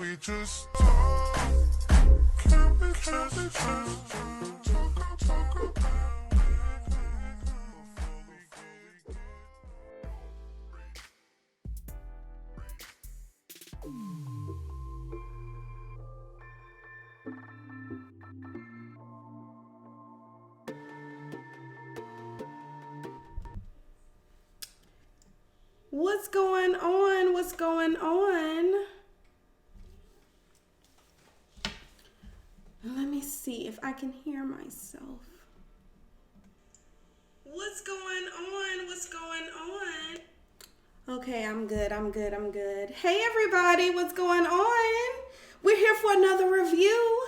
we just talk? Can we just talk about What's going on? What's going on? Let me see if I can hear myself. What's going on? What's going on? Okay, I'm good. Hey everybody, what's going on? We're here for another review.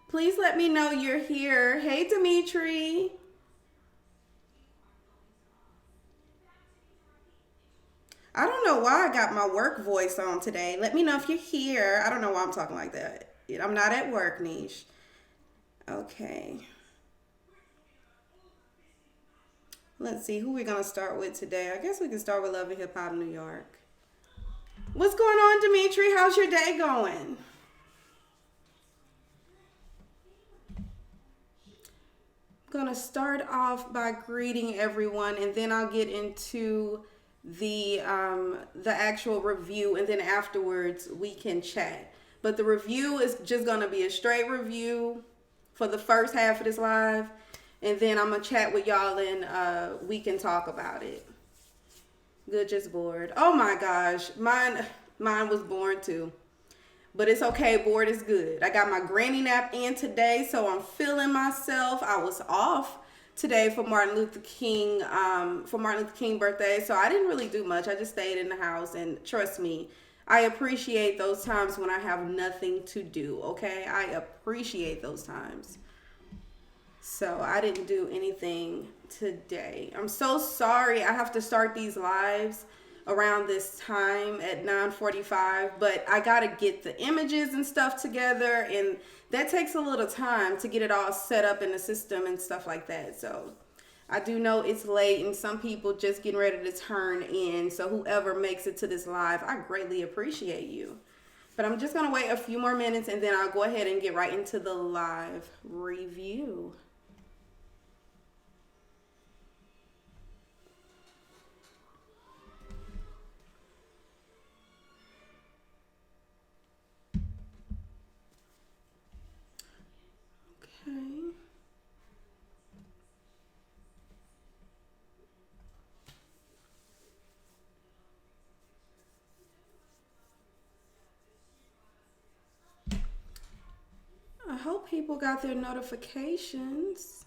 Please let me know you're here. Hey, Dimitri. I don't know why I got my work voice on today. Let me know if you're here. I don't know why I'm talking like that. I'm not at work, Niche. Okay. Let's see who we're going to start with today. I guess we can start with Love and Hip Hop New York. What's going on, Dimitri? How's your day going? Gonna start off by greeting everyone, and then I'll get into the actual review, and then afterwards we can chat. But the review is just gonna be a straight review for the first half of this live, and then I'm gonna chat with y'all and we can talk about it. Good, just bored. Oh my gosh, mine was born too. But it's okay, bored is good. I got my granny nap in today, so I'm feeling myself. I was off today for Martin Luther King birthday, so I didn't really do much. I just stayed in the house, and trust me, I appreciate those times when I have nothing to do, okay? I appreciate those times. So I didn't do anything today. I'm so sorry I have to start these lives around this time at 9:45, but I gotta get the images and stuff together, and that takes a little time to get it all set up in the system and stuff like that. So I do know it's late and some people just getting ready to turn in, so whoever makes it to this live, I greatly appreciate you. But I'm just gonna wait a few more minutes, and then I'll go ahead and get right into the live review. I hope people got their notifications.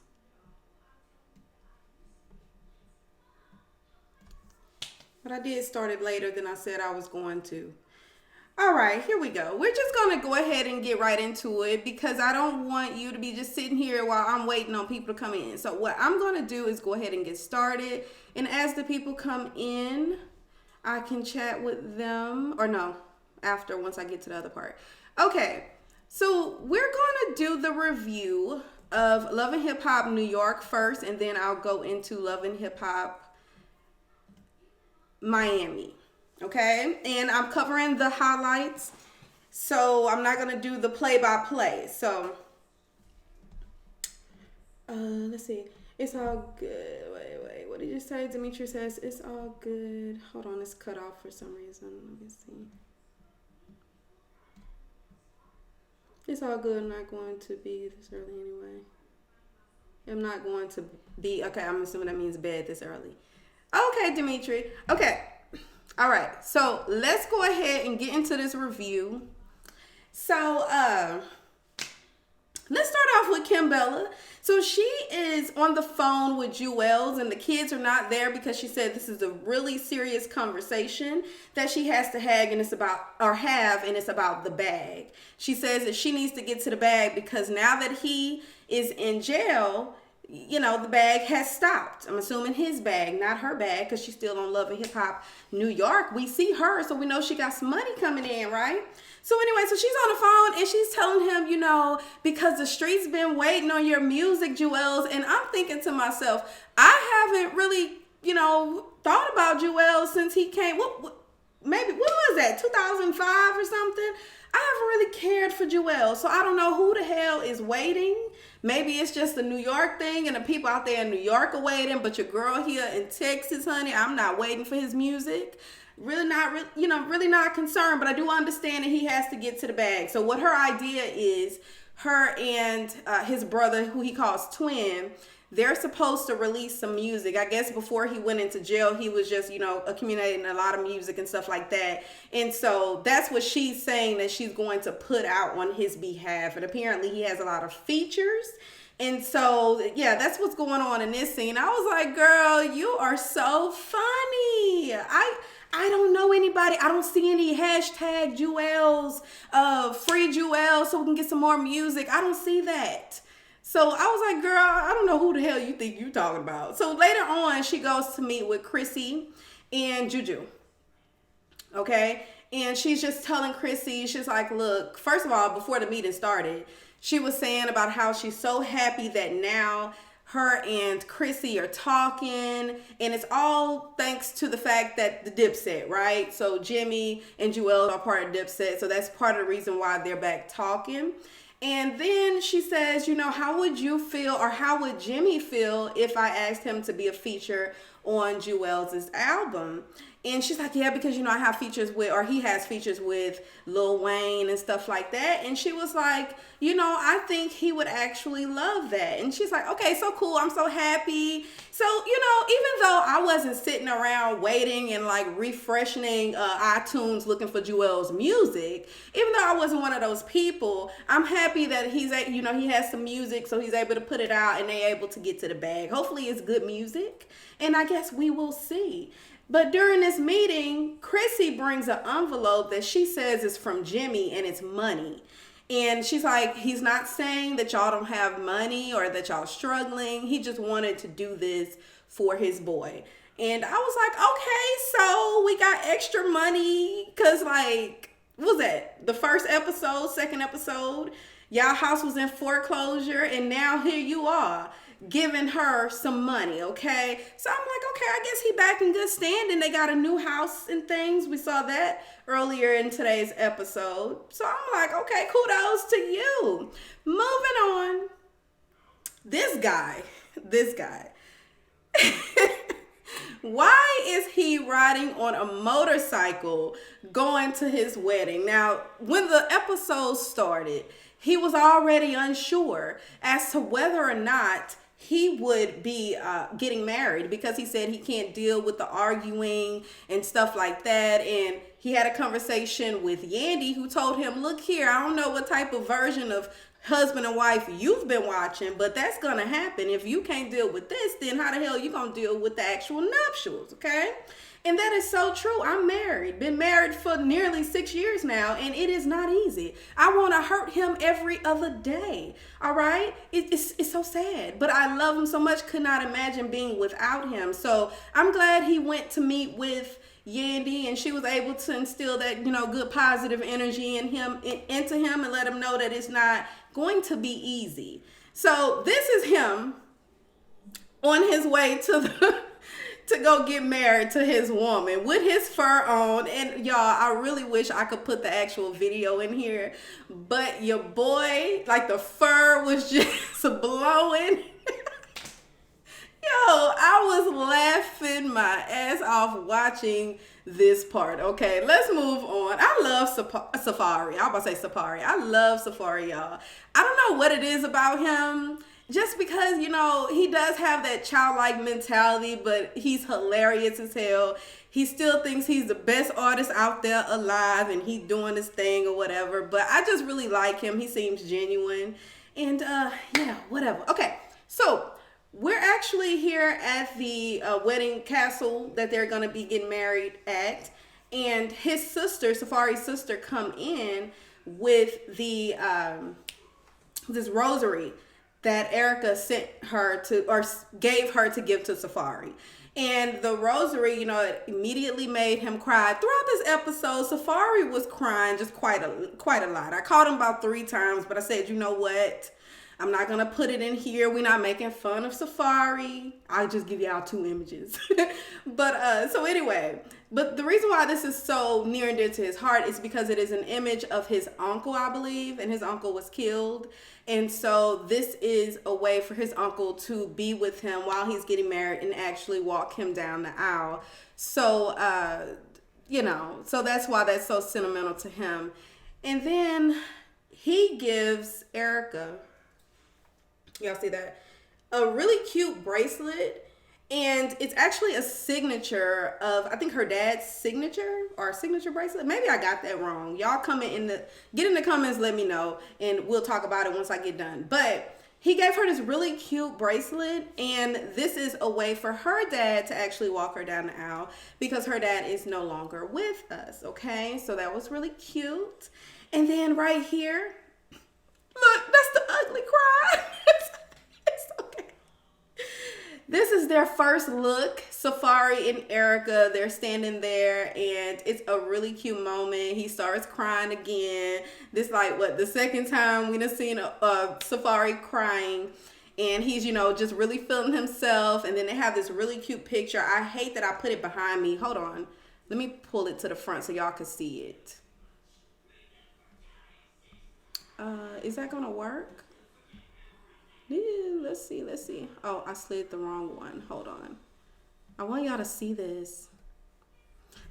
But I did start it later than I said I was going to. All right, here we go. We're just going to go ahead and get right into it because I don't want you to be just sitting here while I'm waiting on people to come in. So what I'm going to do is go ahead and get started. And as the people come in, I can chat with them. Or no, after, once I get to the other part. Okay, so we're going to do the review of Love and Hip Hop New York first. And then I'll go into Love and Hip Hop Miami. Okay, and I'm covering the highlights, so I'm not gonna do the play-by-play. So let's see. It's all good. Wait, what did you say? Dimitri says it's all good. Hold on, it's cut off for some reason. Let me see. It's all good. I'm not going to be this early anyway. I'm not going to be, okay, I'm assuming that means bed this early. Okay, Dimitri. Okay. All right, so let's go ahead and get into this review. So let's start off with Kim Bella. So she is on the phone with Jewels, and the kids are not there because she said this is a really serious conversation that she has to have, and it's about the bag. She says that she needs to get to the bag because now that he is in jail, the bag has stopped. I'm assuming his bag, not her bag, because she's still on Love and Hip Hop New York. We see her, so we know she got some money coming in, right? So anyway, so she's on the phone and she's telling him, because the streets been waiting on your music, Juelz. And I'm thinking to myself, I haven't really, thought about Juelz since he came. What was that, 2005 or something? I haven't really cared for Juelz, so I don't know who the hell is waiting. Maybe it's just the New York thing and the people out there in New York are waiting, but your girl here in Texas, honey, I'm not waiting for his music. Really not concerned, but I do understand that he has to get to the bag. So what her idea is, her and his brother, who he calls Twin, they're supposed to release some music. I guess before he went into jail, he was just, accumulating a lot of music and stuff like that. And so that's what she's saying that she's going to put out on his behalf. And apparently he has a lot of features. And so, yeah, that's what's going on in this scene. I was like, girl, you are so funny. I don't know anybody. I don't see any hashtag Juelz, free Juelz so we can get some more music. I don't see that. So I was like, girl, I don't know who the hell you think you're talking about. So later on, she goes to meet with Chrissy and Juju. Okay? And she's just telling Chrissy, she's like, look, first of all, before the meeting started, she was saying about how she's so happy that now her and Chrissy are talking, and it's all thanks to the fact that the Dipset, right? So Jimmy and Juelz are part of Dipset, so that's part of the reason why they're back talking. And then she says, how would you feel, or how would Jimmy feel if I asked him to be a feature on Juelz's album? And she's like, yeah, because, I have features with, or he has features with Lil Wayne and stuff like that. And she was like, I think he would actually love that. And she's like, okay, so cool. I'm so happy. So, even though I wasn't sitting around waiting and like refreshing iTunes looking for Juelz's music, even though I wasn't one of those people, I'm happy that he has some music, so he's able to put it out and they're able to get to the bag. Hopefully it's good music. And I guess we will see. But during this meeting, Chrissy brings an envelope that she says is from Jimmy and it's money. And she's like, he's not saying that y'all don't have money or that y'all struggling. He just wanted to do this for his boy. And I was like, okay, so we got extra money. Cause what was that? The first episode, second episode, y'all house was in foreclosure and now here you are, giving her some money, okay? So I'm like, okay, I guess he back in good standing. They got a new house and things. We saw that earlier in today's episode. So I'm like, okay, kudos to you. Moving on. This guy. Why is he riding on a motorcycle going to his wedding? Now, when the episode started, he was already unsure as to whether or not he would be getting married, because he said he can't deal with the arguing and stuff like that. And he had a conversation with Yandy, who told him, look here, I don't know what type of version of husband and wife you've been watching, but that's going to happen. If you can't deal with this, then how the hell you going to deal with the actual nuptials, okay? And that is so true. I'm married, been married for nearly 6 years now, and it is not easy. I want to hurt him every other day, all right? It's so sad, but I love him so much, could not imagine being without him. So I'm glad he went to meet with Yandy and she was able to instill that, good positive energy into him and let him know that it's not going to be easy. So this is him on his way to go get married to his woman with his fur on. And y'all, I really wish I could put the actual video in here, but your boy, the fur was just blowing. Yo, I was laughing my ass off watching this part. Okay, let's move on. I love Safaree. I was about to say Safaree. I love Safaree, y'all. I don't know what it is about him. Just because, he does have that childlike mentality, but he's hilarious as hell. He still thinks he's the best artist out there alive and he's doing his thing or whatever. But I just really like him. He seems genuine. And yeah, whatever. Okay, so we're actually here at the wedding castle that they're going to be getting married at. And his sister, Safaree's sister, come in with the this rosary that Erica sent her to, or gave her to give to Safaree. And the rosary, you know, it immediately made him cry. Throughout this episode, Safaree was crying just quite a lot. I called him about 3 times, but I said, you know what? I'm not going to put it in here. We're not making fun of Safaree. I'll just give y'all 2 images. But so anyway, but the reason why this is so near and dear to his heart is because it is an image of his uncle, I believe, and his uncle was killed. And so this is a way for his uncle to be with him while he's getting married and actually walk him down the aisle. So, you know, so that's why that's so sentimental to him. And then he gives Erica, y'all see that, a really cute bracelet. And it's actually a signature of, I think, her dad's signature, or a signature bracelet. Maybe I got that wrong. Y'all get in the comments, let me know, and we'll talk about it once I get done. But he gave her this really cute bracelet, and this is a way for her dad to actually walk her down the aisle because her dad is no longer with us, okay? So that was really cute. And then right here, look, that's the ugly cry. It's okay. This is their first look, Safaree and Erica. They're standing there, and it's a really cute moment. He starts crying again. This like what, the second time we done seen Safaree crying, and he's, you know, just really feeling himself. And then they have this really cute picture. I hate that I put it behind me. Hold on, let me pull it to the front so y'all can see it. Is that gonna work? Yeah, let's see. Oh, I slid the wrong one. Hold on. I want y'all to see this.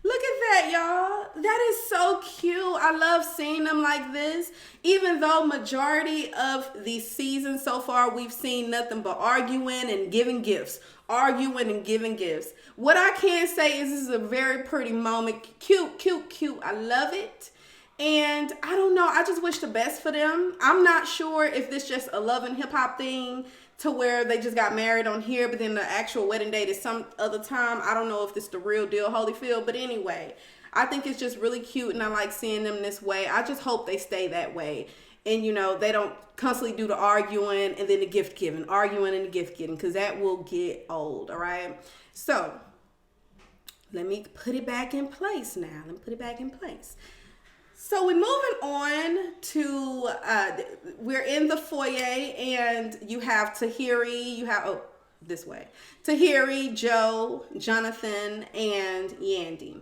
Look at that, y'all. That is so cute. I love seeing them like this. Even though majority of the season so far, we've seen nothing but arguing and giving gifts. Arguing and giving gifts. What I can say is this is a very pretty moment. Cute, cute, cute. I love it. And I don't know, I just wish the best for them. I'm not sure if this just a love and hip hop thing to where they just got married on here, but then the actual wedding date is some other time. I don't know if this is the real deal, Holyfield. But anyway, I think it's just really cute, and I like seeing them this way. I just hope they stay that way. And, you know, they don't constantly do the arguing and then the gift giving. Arguing and the gift giving, because that will get old, all right? So, let me put it back in place now. So we're moving on to, we're in the foyer, and you have Tahiri, Tahiri, Joe, Jonathan, and Yandy.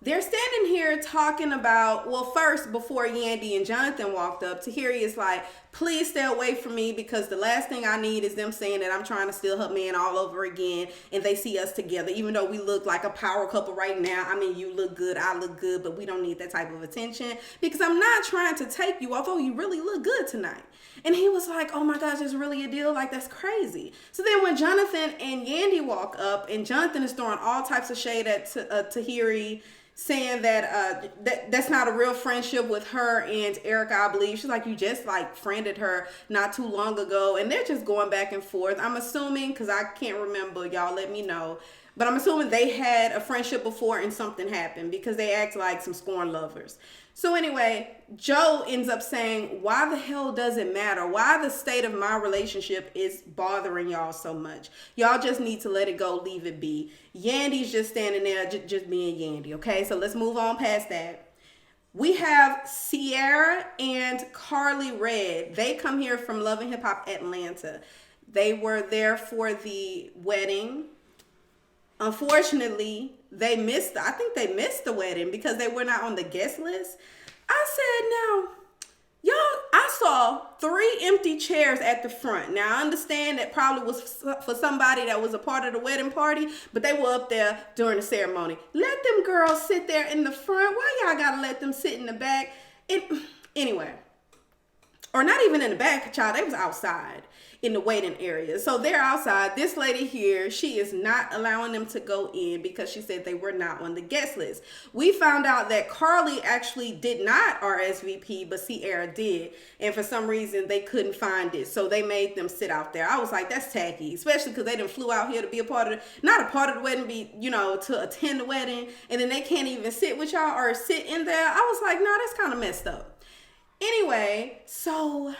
They're standing here talking about, well, first, before Yandy and Jonathan walked up, Tahiri is like, please stay away from me, because the last thing I need is them saying that I'm trying to steal her man all over again, and they see us together, even though we look like a power couple right now. I mean, you look good, I look good, but we don't need that type of attention, because I'm not trying to take you, although you really look good tonight. And he was like, oh my gosh, it's really a deal? Like, that's crazy. So then when Jonathan and Yandy walk up, and Jonathan is throwing all types of shade at Tahiri, saying that that's not a real friendship with her and Erica, I believe. She's like, you just like friended her not too long ago. And they're just going back and forth. I'm assuming, because I can't remember, y'all let me know, but I'm assuming they had a friendship before and something happened, because they act like some scorned lovers. So anyway, Joe ends up saying, why the hell does it matter? Why the state of my relationship is bothering y'all so much? Y'all just need to let it go, leave it be. Yandy's just standing there, just being Yandy, okay? So let's move on past that. We have Sierra and Carly Red. They come here from Love and Hip Hop Atlanta. They were there for the wedding. Unfortunately, I think they missed the wedding because they were not on the guest list. I said, now, y'all, I saw 3 empty chairs at the front. Now, I understand that probably was for somebody that was a part of the wedding party, but they were up there during the ceremony. Let them girls sit there in the front. Why y'all gotta let them sit in the back? Anyway, or not even in the back, child, they was outside in the waiting area. So they're outside. This lady here, she is not allowing them to go in because she said they were not on the guest list. We found out that Carly actually did not RSVP, but Sierra did. And for some reason, they couldn't find it. So they made them sit out there. I was like, that's tacky, especially because they didn't flew out here to be not a part of the wedding, to attend the wedding. And then they can't even sit with y'all or sit in there. I was like, no, that's kind of messed up. Anyway, so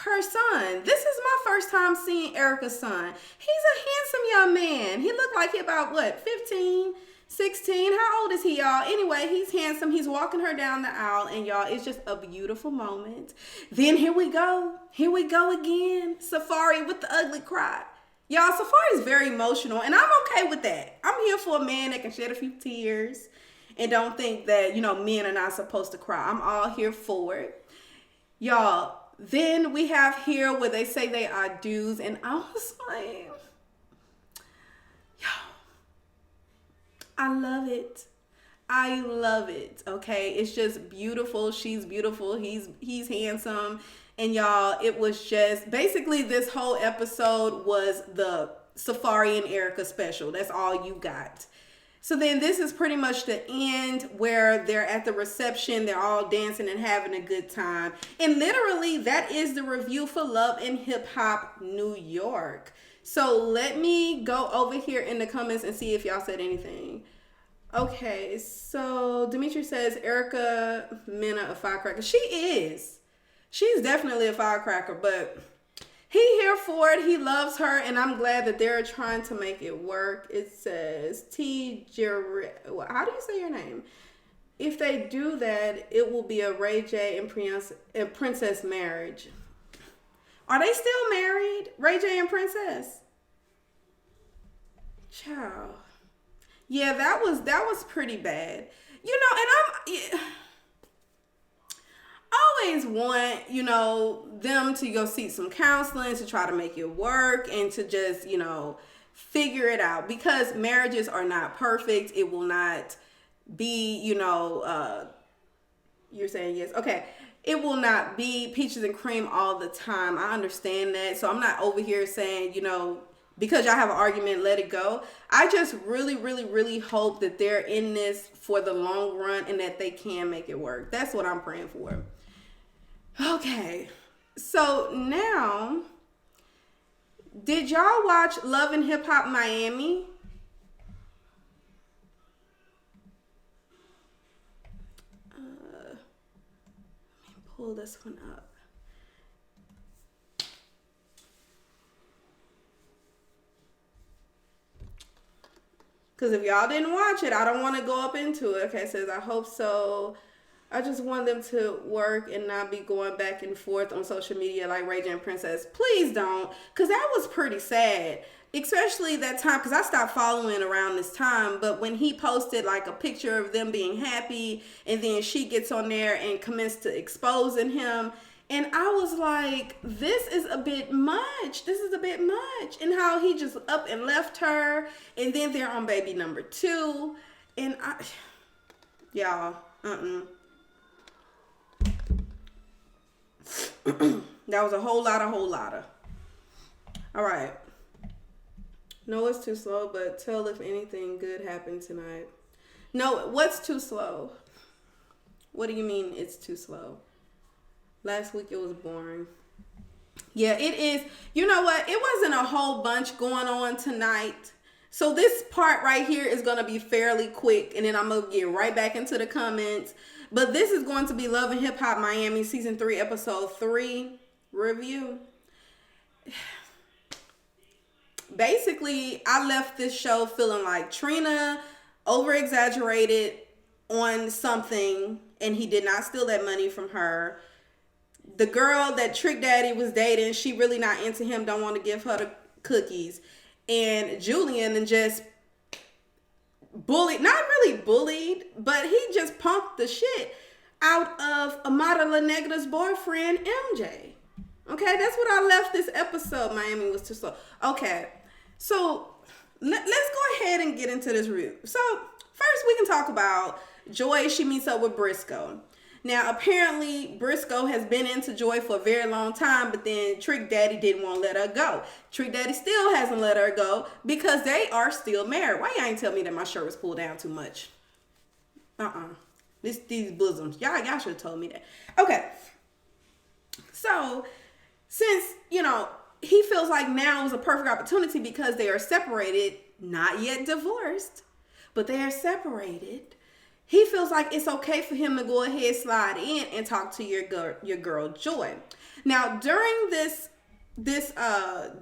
her son. This is my first time seeing Erica's son. He's a handsome young man. He looked like he about, what, 15, 16? How old is he, y'all? Anyway, he's handsome. He's walking her down the aisle, and y'all, it's just a beautiful moment. Then here we go. Here we go again. Safaree with the ugly cry. Y'all, Safaree is very emotional, and I'm okay with that. I'm here for a man that can shed a few tears and don't think that, men are not supposed to cry. I'm all here for it. Y'all, then we have here where they say they are dudes, and I was like, yo, I love it. I love it. Okay, it's just beautiful. She's beautiful. He's handsome. And y'all, it was just basically this whole episode was the Safaree and Erica special. That's all you got. So then this is pretty much the end where they're at the reception. They're all dancing and having a good time. And literally that is the review for Love and Hip Hop New York. So let me go over here in the comments and see if y'all said anything. Okay, so Dimitri says Erica Mena a firecracker. She is. She's definitely a firecracker, but he here for it. He loves her, and I'm glad that they're trying to make it work. It says how do you say your name? If they do that, it will be a Ray J and Princess marriage. Are they still married? Ray J and Princess? Ciao. Yeah, that was pretty bad. And I always want, them to go seek some counseling to try to make it work and to just, figure it out, because marriages are not perfect. It will not be, you're saying yes. Okay. It will not be peaches and cream all the time. I understand that. So I'm not over here saying, because y'all have an argument, let it go. I just really, really, really hope that they're in this for the long run and that they can make it work. That's what I'm praying for. Okay, so now, did y'all watch Love and Hip Hop Miami? Let me pull this one up. Because if y'all didn't watch it, I don't want to go up into it. Okay, it says, I hope so. I just want them to work and not be going back and forth on social media like Ray J and Princess. Please don't, because that was pretty sad. Especially that time, because I stopped following around this time. But when he posted like a picture of them being happy, and then she gets on there and commenced to exposing him. And I was like, this is a bit much. This is a bit much. And how he just up and left her. And then they're on baby number 2. And y'all, that was a whole lot of. All right. No, it's too slow, but tell if anything good happened tonight. No, what's too slow? What do you mean it's too slow? Last week it was boring. Yeah, it is. You know what? It wasn't a whole bunch going on tonight. So this part right here is going to be fairly quick, and then I'm going to get right back into the comments. But this is going to be Love and Hip Hop Miami Season 3, Episode 3 review. Basically, I left this show feeling like Trina over-exaggerated on something, and he did not steal that money from her. The girl that Trick Daddy was dating, she really not into him, don't want to give her the cookies. And Jullian and just bullied, not really bullied, but he just punked the shit out of Amara La Negra's boyfriend, Emjay. Okay, that's what I left this episode. Miami was too slow. Okay, so let's go ahead and get into this review. So first we can talk about Joy. She meets up with Brisco. Now, apparently, Brisco has been into Joy for a very long time, but then Trick Daddy didn't want to let her go. Trick Daddy still hasn't let her go because they are still married. Why y'all ain't tell me that my shirt was pulled down too much? These bosoms. Y'all should have told me that. Okay. So, since, he feels like now is a perfect opportunity because they are separated, not yet divorced, but they are separated. he feels like it's okay for him to go ahead, slide in, and talk to your girl Joy. Now, during this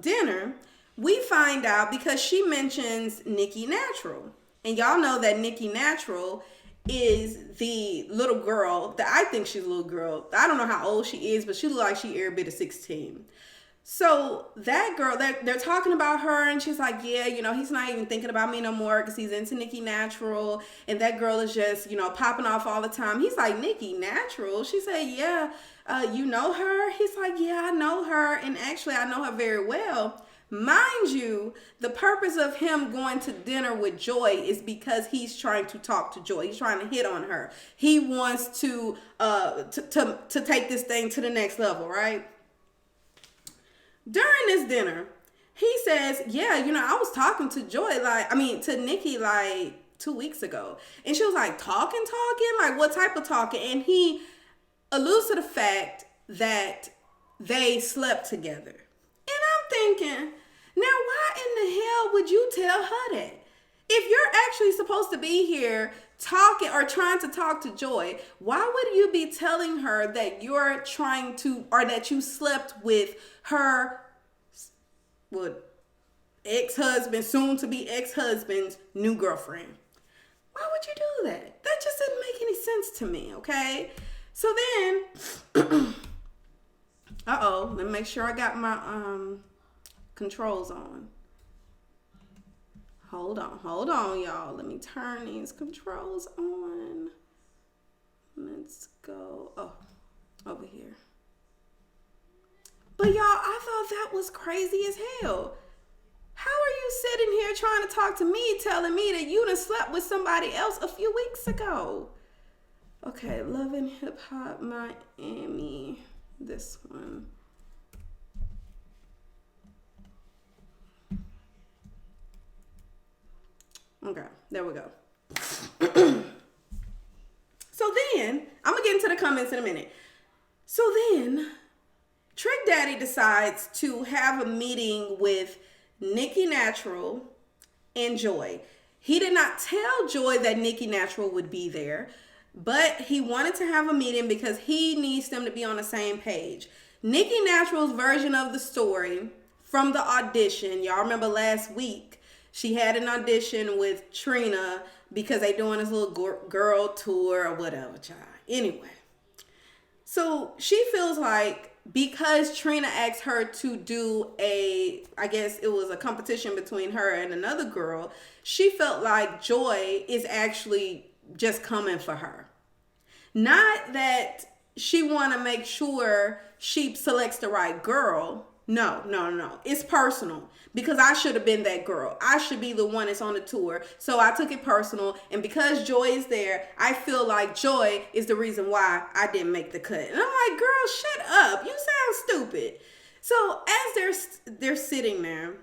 dinner, we find out because she mentions Nikki Natural. And y'all know that Nikki Natural is the little girl that I think she's a little girl. I don't know how old she is, but she looks like she every bit of 16. So that girl, they're talking about her, and she's like, yeah, he's not even thinking about me no more because he's into Nikki Natural, and that girl is just, popping off all the time. He's like, Nikki Natural? She said, yeah, you know her? He's like, yeah, I know her, and actually I know her very well. Mind you, the purpose of him going to dinner with Joy is because he's trying to talk to Joy. He's trying to hit on her. He wants to take this thing to the next level, right? During this dinner, he says, yeah, I was talking to to Nikki like 2 weeks ago. And she was like, talking? Like, what type of talking? And he alludes to the fact that they slept together. And I'm thinking, now why in the hell would you tell her that? If you're actually supposed to be here talking or trying to talk to Joy, why would you be telling her that you're trying to, or that you slept with her ex-husband, soon to be ex-husband's new girlfriend? Why would you do that? That just didn't make any sense to me, okay? So then, let me make sure I got my controls on. Hold on, y'all. Let me turn these controls on. Let's go. Oh, over here. But y'all, I thought that was crazy as hell. How are you sitting here trying to talk to me, telling me that you done slept with somebody else a few weeks ago? Okay, Love and Hip Hop Miami. This one. Okay, there we go. So then, I'm going to get into the comments in a minute. So then, Trick Daddy decides to have a meeting with Nikki Natural and Joy. He did not tell Joy that Nikki Natural would be there, but he wanted to have a meeting because he needs them to be on the same page. Nikki Natural's version of the story from the audition, y'all remember last week, she had an audition with Trina because they doing this little girl tour or whatever, child. Anyway, so she feels like because Trina asked her to do I guess it was a competition between her and another girl, she felt like Joy is actually just coming for her. Not that she want to make sure she selects the right girl. No. It's personal because I should have been that girl. I should be the one that's on the tour. So I took it personal. And because Joy is there, I feel like Joy is the reason why I didn't make the cut. And I'm like, girl, shut up. You sound stupid. So as they're sitting there,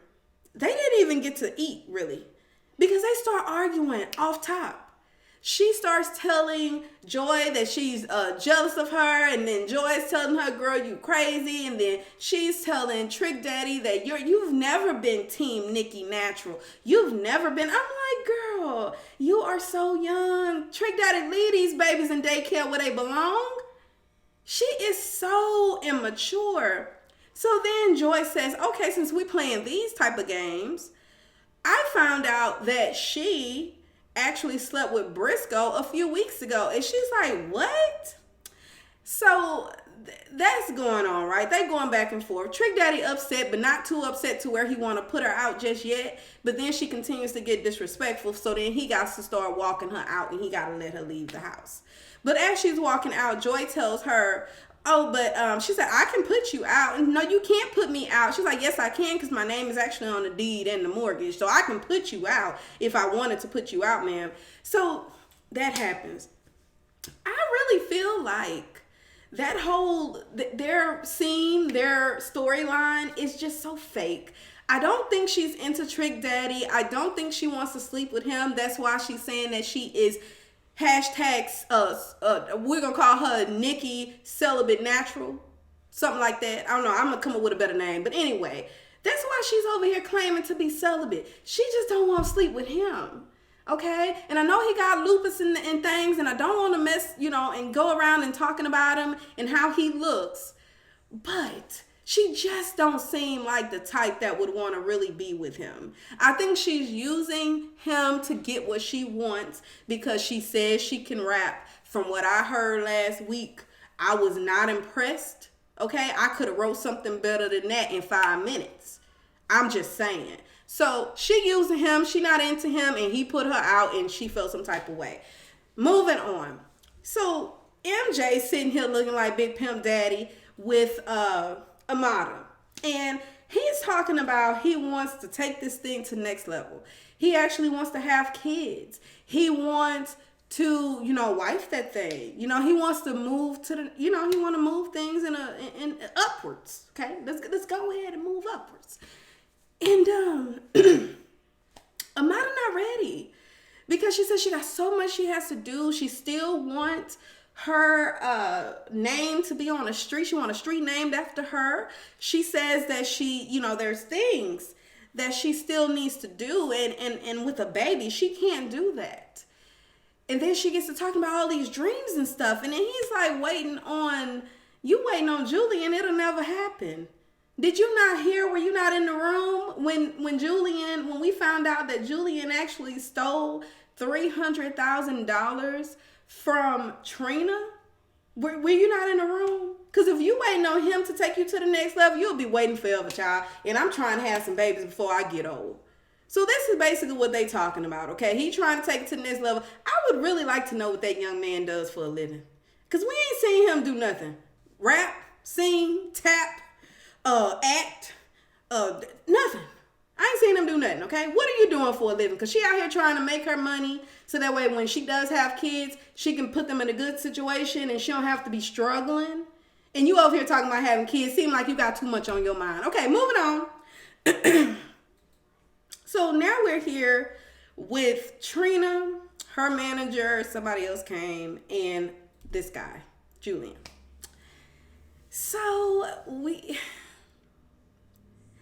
they didn't even get to eat really because they start arguing off top. She starts telling Joy that she's jealous of her, and then Joy's telling her, girl, you crazy, and then she's telling Trick Daddy that you've never been Team Nikki Natural. You've never been. I'm like, girl, you are so young. Trick Daddy, leave these babies in daycare where they belong. She is so immature. So then Joy says, okay, since we playing these type of games, I found out that she actually slept with Brisco a few weeks ago. And she's like, what? So that's going on, right? They going back and forth. Trick Daddy upset, but not too upset to where he want to put her out just yet. But then she continues to get disrespectful. So then he got to start walking her out, and he got to let her leave the house. But as she's walking out, Joy tells her, she said, I can put you out. And no, you can't put me out. She's like, yes, I can, because my name is actually on the deed and the mortgage. So I can put you out if I wanted to put you out, ma'am. So that happens. I really feel like that whole, their scene, their storyline is just so fake. I don't think she's into Trick Daddy. I don't think she wants to sleep with him. That's why she's saying that she is hashtags, we're gonna call her Nikki Celibate Natural, something like that. I don't know, I'm gonna come up with a better name, but anyway, that's why she's over here claiming to be celibate. She just don't want to sleep with him. Okay, and I know he got lupus and things, and I don't want to mess, and go around and talking about him and how he looks, but she just don't seem like the type that would want to really be with him. I think she's using him to get what she wants because she says she can rap. From what I heard last week, I was not impressed. Okay, I could have wrote something better than that in 5 minutes. I'm just saying. So she using him, she not into him, and he put her out and she felt some type of way. Moving on. So MJ sitting here looking like Big Pimp Daddy with Amara. And he's talking about he wants to take this thing to next level. He actually wants to have kids. He wants to, wife that thing. He wants to move to the, he want to move things in upwards. Okay, let's go ahead and move upwards. And Amara not ready because she says she got so much she has to do. She still wants her name to be on a street. She wants a street named after her. She says that she, there's things that she still needs to do, and with a baby, she can't do that. And then she gets to talking about all these dreams and stuff, and then he's like waiting on Jullian. It'll never happen. Did you not hear? Were you not in the room when we found out that Jullian actually stole $300,000 from Trina? Were you not in the room? Because if you waiting on him to take you to the next level, you'll be waiting forever, child. And I'm trying to have some babies before I get old. So this is basically what they talking about, okay? He trying to take it to the next level. I would really like to know what that young man does for a living. Because we ain't seen him do nothing. Rap, sing, tap, act, nothing. I ain't seen him do nothing, okay? What are you doing for a living? Because she out here trying to make her money so that way when she does have kids, she can put them in a good situation and she don't have to be struggling. And you over here talking about having kids. Seem like you got too much on your mind. Okay, moving on. So now we're here with Trina, her manager, somebody else came, and this guy, Jullian. So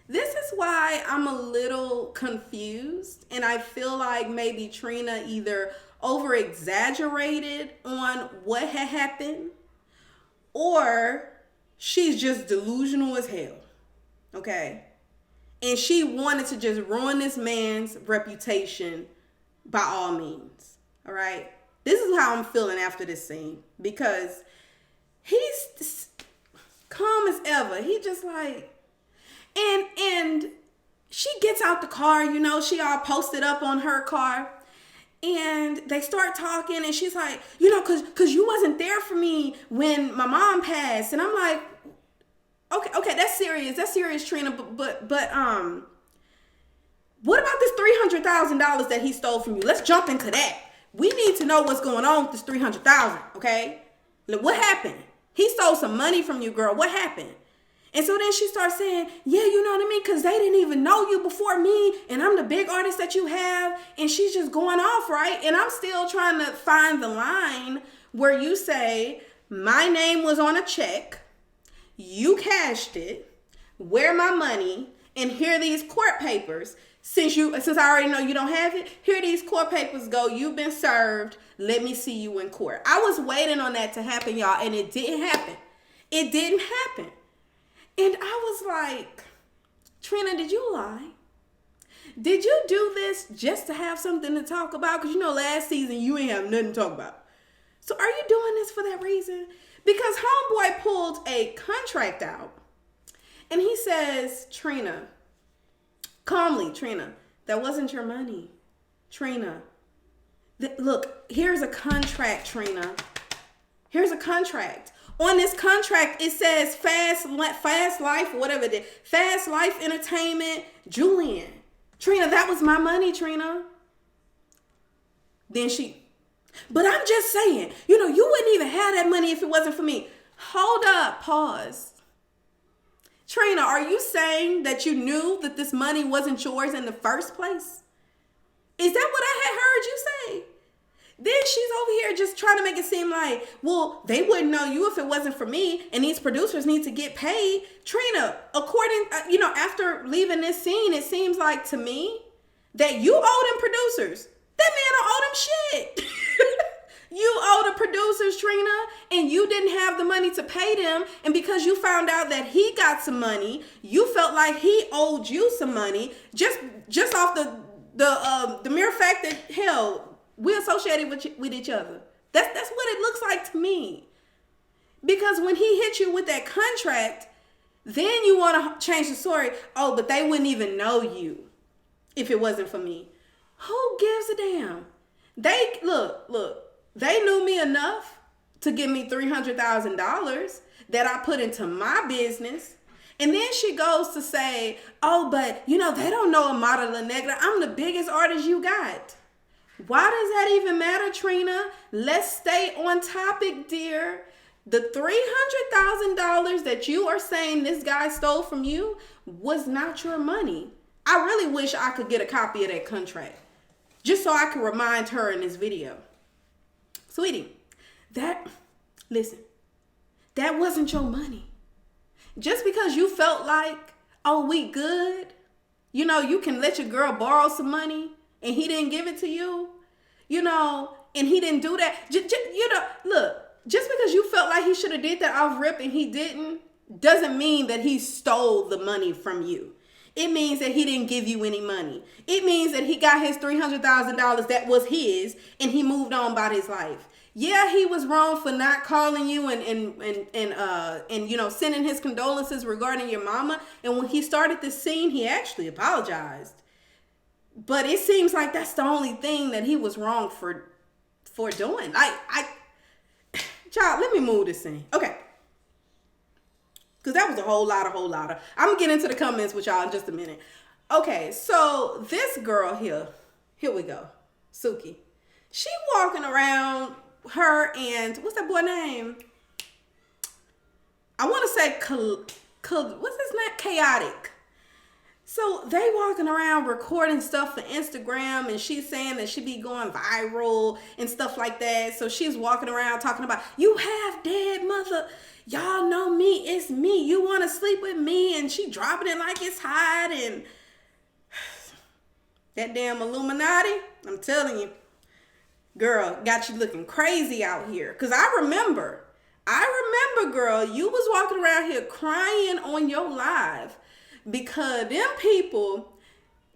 this is why I'm a little confused, and I feel like maybe Trina either over-exaggerated on what had happened, or she's just delusional as hell, okay? And she wanted to just ruin this man's reputation by all means, all right? This is how I'm feeling after this scene, because he's calm as ever. He just like, and she gets out the car, she all posted up on her car, and they start talking, and she's like, cause you wasn't there for me when my mom passed. And I'm like, okay, that's serious, Trina, but what about this $300,000 that he stole from you? Let's jump into that. We need to know what's going on with this $300,000, okay? Like, what happened? He stole some money from you, girl. What happened? And so then she starts saying, yeah, you know what I mean? Because they didn't even know you before me, and I'm the big artist that you have, and she's just going off, right? And I'm still trying to find the line where you say, my name was on a check, you cashed it, where my money, and here are these court papers. Since I already know you don't have it, here these court papers go. You've been served. Let me see you in court. I was waiting on that to happen, y'all, and it didn't happen. It didn't happen. And I was like, Trina, did you lie? Did you do this just to have something to talk about? Because last season you ain't have nothing to talk about. So are you doing this for that reason? Because homeboy pulled a contract out and he says, Trina, calmly, Trina, that wasn't your money. Trina, look, here's a contract, Trina. Here's a contract. On this contract, it says Fast Life, whatever it is. Fast Life Entertainment, Julian. Trina, that was my money, Trina. But I'm just saying, you wouldn't even have that money if it wasn't for me. Hold up, pause. Trina, are you saying that you knew that this money wasn't yours in the first place? Is that what I had heard you say? Then she's over here just trying to make it seem like, well, they wouldn't know you if it wasn't for me, and these producers need to get paid. Trina, according, after leaving this scene, it seems like to me that you owe them producers. That man don't owe them shit. You owe the producers, Trina, and you didn't have the money to pay them. And because you found out that he got some money, you felt like he owed you some money just off the mere fact that, hell, we associated with each other. That's what it looks like to me. Because when he hit you with that contract, then you want to change the story. Oh, but they wouldn't even know you if it wasn't for me. Who gives a damn? They knew me enough to give me $300,000 that I put into my business. And then she goes to say, oh, but they don't know Amara La Negra. I'm the biggest artist you got. Why does that even matter, Trina? Let's stay on topic, dear. The $300,000 that you are saying this guy stole from you was not your money. I really wish I could get a copy of that contract just so I could remind her in this video. Sweetie, that wasn't your money. Just because you felt like, oh, we good, you can let your girl borrow some money and he didn't give it to you, and he didn't do that. Look, just because you felt like he should have did that off rip and he didn't, doesn't mean that he stole the money from you. It means that he didn't give you any money. It means that he got his $300,000 that was his and he moved on about his life. Yeah, he was wrong for not calling you and sending his condolences regarding your mama. And when he started this scene, he actually apologized. But it seems like that's the only thing that he was wrong for doing. Child, let me move this scene. Okay. Because that was a whole lot of. I'm going to get into the comments with y'all in just a minute. Okay, so this girl here we go. Suki. She walking around, her and, what's that boy name? I want to say, what's his name? Chaotic. So they walking around recording stuff for Instagram, and she's saying that she be going viral and stuff like that. So she's walking around talking about, you half dead mother. Y'all know me. It's me. You want to sleep with me? And she dropping it like it's hot. And that damn Illuminati, I'm telling you, girl, got you looking crazy out here. Because I remember, girl, you was walking around here crying on your live because them people,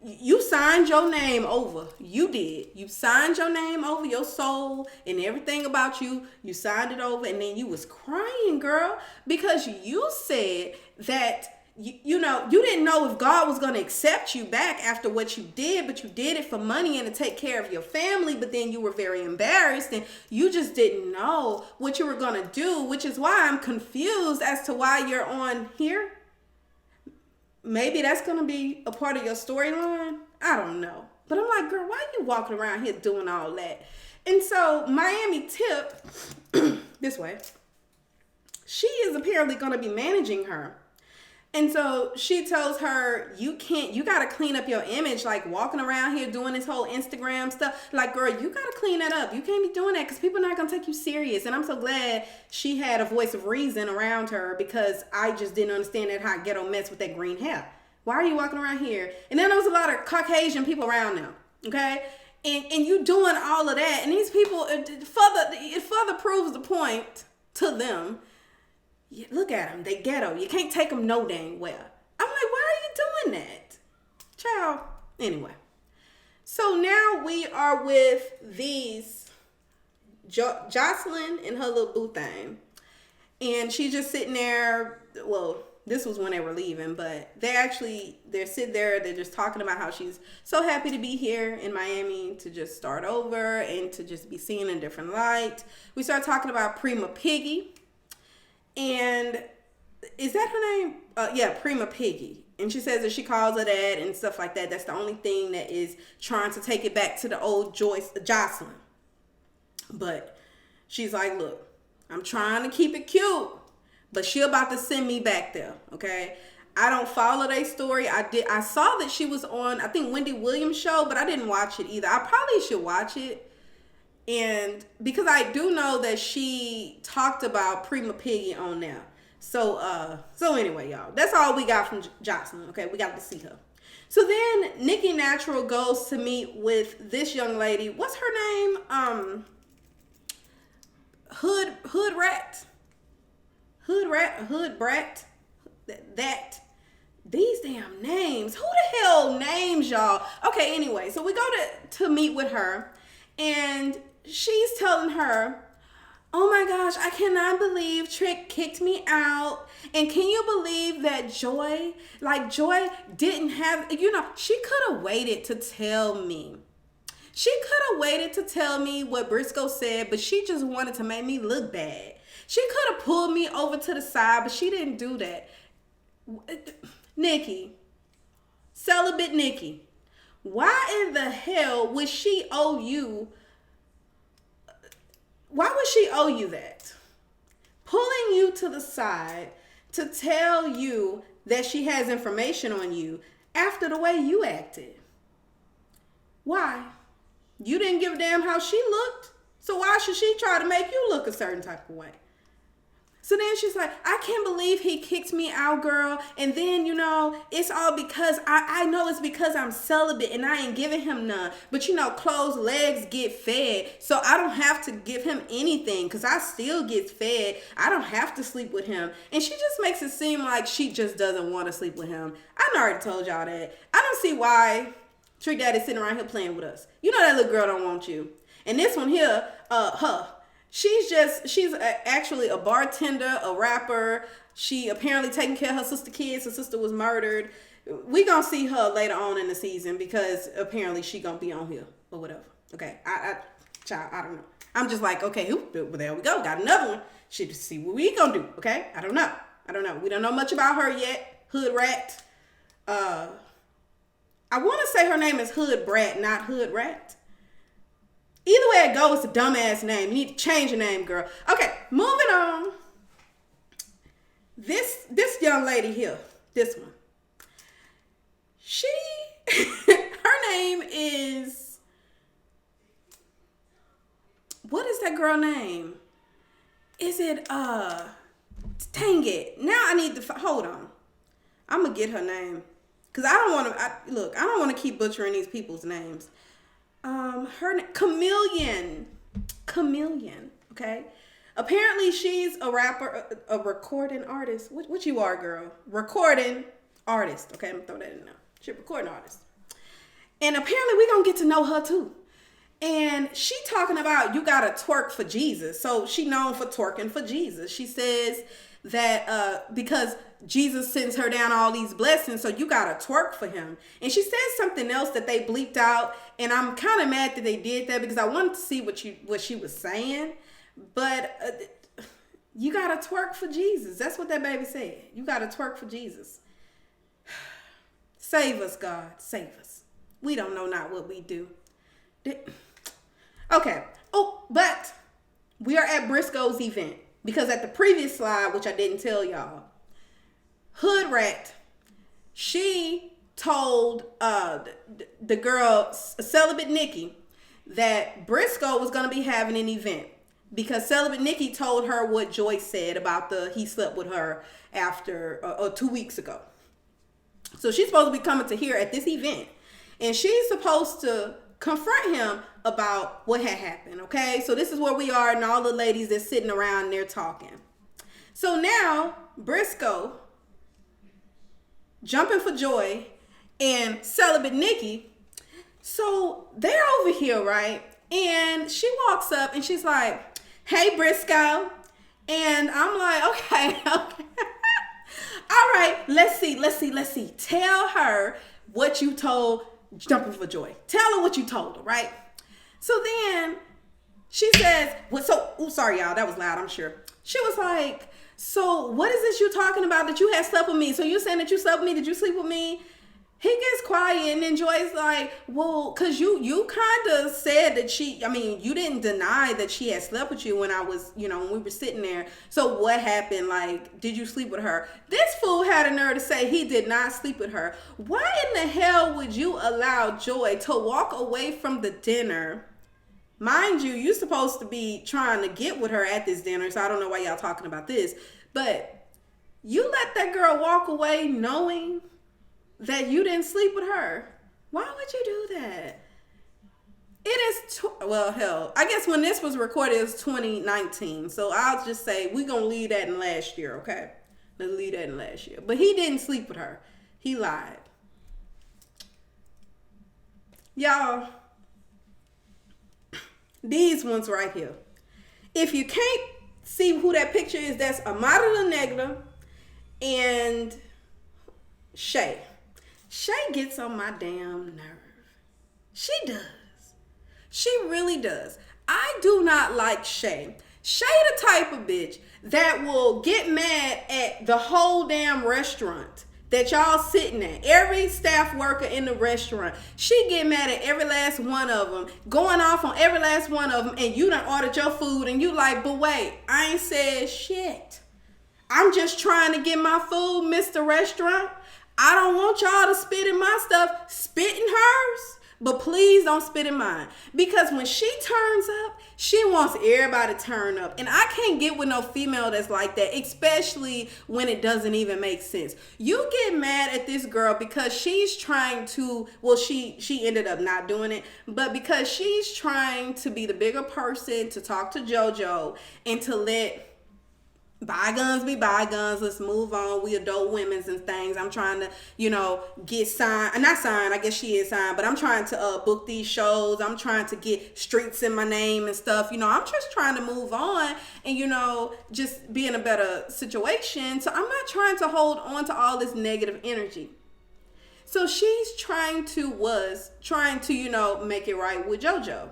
you signed your name over. You did. You signed your name over, your soul and everything about you. You signed it over, and then you was crying, girl, because you said that you didn't know if God was going to accept you back after what you did, but you did it for money and to take care of your family. But then you were very embarrassed and you just didn't know what you were going to do, which is why I'm confused as to why you're on here. Maybe that's going to be a part of your storyline. I don't know. But I'm like, girl, why are you walking around here doing all that? And so Miami Tip, this way, she is apparently going to be managing her. And so she tells her, you got to clean up your image, like walking around here doing this whole Instagram stuff. Like, girl, you got to clean that up. You can't be doing that because people are not going to take you serious. And I'm so glad she had a voice of reason around her, because I just didn't understand that hot ghetto mess with that green hair. Why are you walking around here? And then there was a lot of Caucasian people around them, okay? And you doing all of that. And these people, it further proves the point to them. Look at them, they ghetto. You can't take them no dang well. I'm like, why are you doing that? Child. Anyway. So now we are with these Joseline and her little boo thing. And she's just sitting there. Well, this was when they were leaving, but they're sitting there. They're just talking about how she's so happy to be here in Miami to just start over and to just be seen in a different light. We start talking about Prima Piggy. And is that her name? Yeah, Prima Piggy. And she says that she calls her that and stuff like that. That's the only thing that is trying to take it back to the old Joseline. But she's like, look, I'm trying to keep it cute, but she about to send me back there, okay? I don't follow their story. I saw that she was on, I think, Wendy Williams' show, but I didn't watch it either. I probably should watch it. And because I do know that she talked about Prima Piggy on there. So anyway, y'all, that's all we got from Joseline. Okay, we got to see her. So then Nikki Natural goes to meet with this young lady. What's her name? Hood Brat. That these damn names. Who the hell names y'all? Okay, anyway, so we go to meet with her, and she's telling her, oh my gosh, I cannot believe Trick kicked me out. And can you believe that Joy didn't have, she could have waited to tell me. She could have waited to tell me what Brisco said, but she just wanted to make me look bad. She could have pulled me over to the side, but she didn't do that. Nikki, celibate Nikki, why in the hell would she owe you? Why would she owe you that? Pulling you to the side to tell you that she has information on you after the way you acted. Why? You didn't give a damn how she looked, so why should she try to make you look a certain type of way? So then she's like, I can't believe he kicked me out, girl. And then, it's all because, I know it's because I'm celibate and I ain't giving him none. But, closed legs get fed. So I don't have to give him anything because I still get fed. I don't have to sleep with him. And she just makes it seem like she just doesn't want to sleep with him. I already told y'all that. I don't see why Trick Daddy's sitting around here playing with us. You know that little girl don't want you. And this one here, her. She's actually a bartender, a rapper. She apparently taking care of her sister's kids. Her sister was murdered. We gonna see her later on in the season because apparently she gonna be on here or whatever. Okay, I don't know. I'm just like, okay, there we go. Got another one. She just see what we gonna do. Okay, I don't know. We don't know much about her yet. Hood Rat. I want to say her name is Hood Brat, not Hood Rat. Either way it goes, it's a dumbass name. You need to change your name, girl. Okay, moving on. This young lady here, this one. Her name is, what is that girl name? Is it, dang it. Now I need to, hold on. I'm going to get her name. Because I don't want to keep butchering these people's names. Her name, Chameleon, okay? Apparently she's a rapper, a recording artist. What you are, girl? Recording artist, okay? I'm gonna throw that in there. She's a recording artist. And apparently we gonna get to know her too. And she talking about you gotta twerk for Jesus. So she known for twerking for Jesus. She says that because Jesus sends her down all these blessings, so you gotta twerk for him. And she said something else that they bleeped out, and I'm kind of mad that they did that because I wanted to see what she was saying. But you gotta twerk for Jesus. That's what that baby said. You gotta twerk for Jesus. Save us, God. Save us. We don't know not what we do. Okay. Oh, but we are at Brisco's event. Because at the previous slide, which I didn't tell y'all, Hood Rat, she told the girl, Celibate Nikki, that Brisco was going to be having an event. Because Celibate Nikki told her what Joyce said about he slept with her after, 2 weeks ago. So she's supposed to be coming to here at this event. And she's supposed to confront him about what had happened, okay? So this is where we are and all the ladies that's sitting around there talking. So now, Brisco, jumping for joy, and Celibate Nikki, so they're over here, right? And she walks up and she's like, hey, Brisco. And I'm like, okay. All right, let's see. Tell her what you told Jumping for Joy. Tell her what you told her, right? So then she says, sorry, y'all, that was loud, I'm sure. She was like, so what is this you talking about that you had slept with me? So you saying that you slept with me? Did you sleep with me? He gets quiet and then Joy's like, well, because you kind of said that you didn't deny that she had slept with you when when we were sitting there. So what happened? Like, did you sleep with her? This fool had a nerve to say he did not sleep with her. Why in the hell would you allow Joy to walk away from the dinner? Mind you, you're supposed to be trying to get with her at this dinner, so I don't know why y'all talking about this. But you let that girl walk away knowing that you didn't sleep with her. Why would you do that? It is, well, hell, I guess when this was recorded, it was 2019. So I'll just say we're going to leave that in last year, okay? Let's leave that in last year. But he didn't sleep with her. He lied. Y'all, these ones right here. If you can't see who that picture is, that's Amara Negra and Shay. Shay gets on my damn nerve. She does. She really does. I do not like Shay. Shay the type of bitch that will get mad at the whole damn restaurant that y'all sitting at. Every staff worker in the restaurant. She get mad at every last one of them. Going off on every last one of them. And you done ordered your food and you like, but wait, I ain't said shit. I'm just trying to get my food, Mr. Restaurant. I don't want y'all to spit in my stuff. Spit in hers. But please don't spit in mine. Because when she turns up, she wants everybody to turn up. And I can't get with no female that's like that, especially when it doesn't even make sense. You get mad at this girl because she's trying to, well, she ended up not doing it, but because she's trying to be the bigger person, to talk to JoJo, and to let bygones be bygones. Let's move on. We adult women's and things. I'm trying to, get signed. Not signed. I guess she is signed. But I'm trying to book these shows. I'm trying to get streets in my name and stuff. I'm just trying to move on and, just be in a better situation. So I'm not trying to hold on to all this negative energy. So she's was trying to, make it right with JoJo.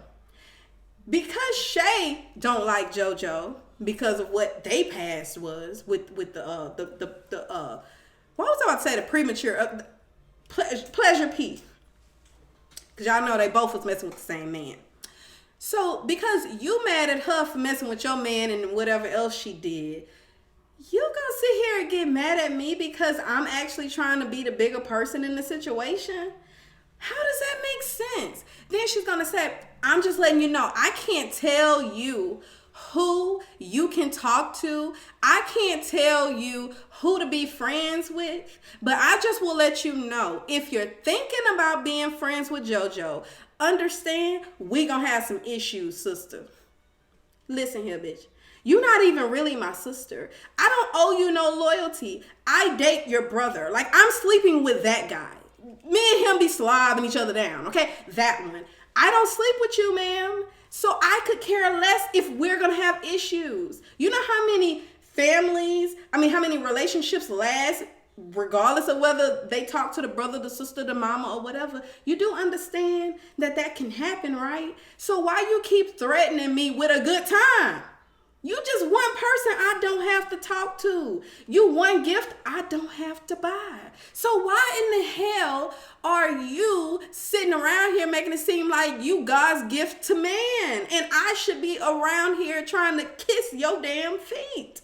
Because Shay don't like JoJo, because of what they past was with the what was I about to say, the premature pleasure piece, because y'all know they both was messing with the same man. So because you mad at her for messing with your man and whatever else she did, you gonna sit here and get mad at me because I'm actually trying to be the bigger person in the situation? How does that make sense? Then she's gonna say, I'm just letting you know, I can't tell you who you can talk to. I can't tell you who to be friends with, but I just will let you know, if you're thinking about being friends with JoJo, understand we gonna have some issues, sister. Listen here, bitch. You're not even really my sister. I don't owe you no loyalty. I date your brother. Like, I'm sleeping with that guy. Me and him be slobbing each other down, okay? That one. I don't sleep with you, ma'am. So I could care less if we're going to have issues. You know how many how many relationships last regardless of whether they talk to the brother, the sister, the mama, or whatever? You do understand that can happen, right? So why you keep threatening me with a good time? You just one person I don't have to talk to. You one gift I don't have to buy. So why in the hell are you sitting around here making it seem like you God's gift to man and I should be around here trying to kiss your damn feet?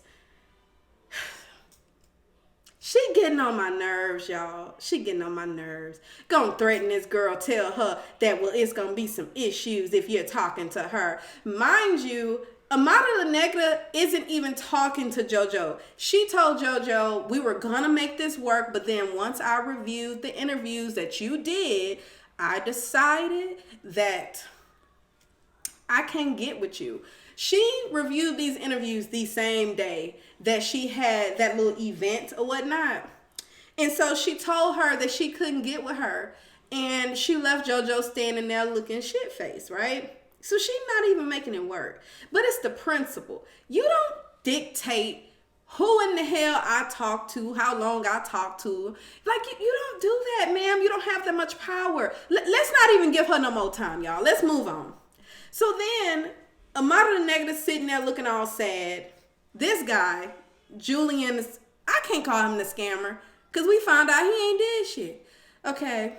She getting on my nerves, y'all. She getting on my nerves. Gonna threaten this girl, tell her that, well, it's gonna be some issues if you're talking to her. Mind you, Amara Negra isn't even talking to JoJo. She told JoJo we were gonna make this work, but then once I reviewed the interviews that you did, I decided that I can't get with you. She reviewed these interviews the same day that she had that little event or whatnot. And so she told her that she couldn't get with her. And she left JoJo standing there looking shit-faced, right? So she's not even making it work. But it's the principle. You don't dictate who in the hell I talk to, how long I talk to. Like, you don't do that, ma'am. You don't have that much power. Let's not even give her no more time, y'all. Let's move on. So then, Amara Negra sitting there looking all sad. This guy, Jullian, I can't call him the scammer because we found out he ain't did shit. Okay.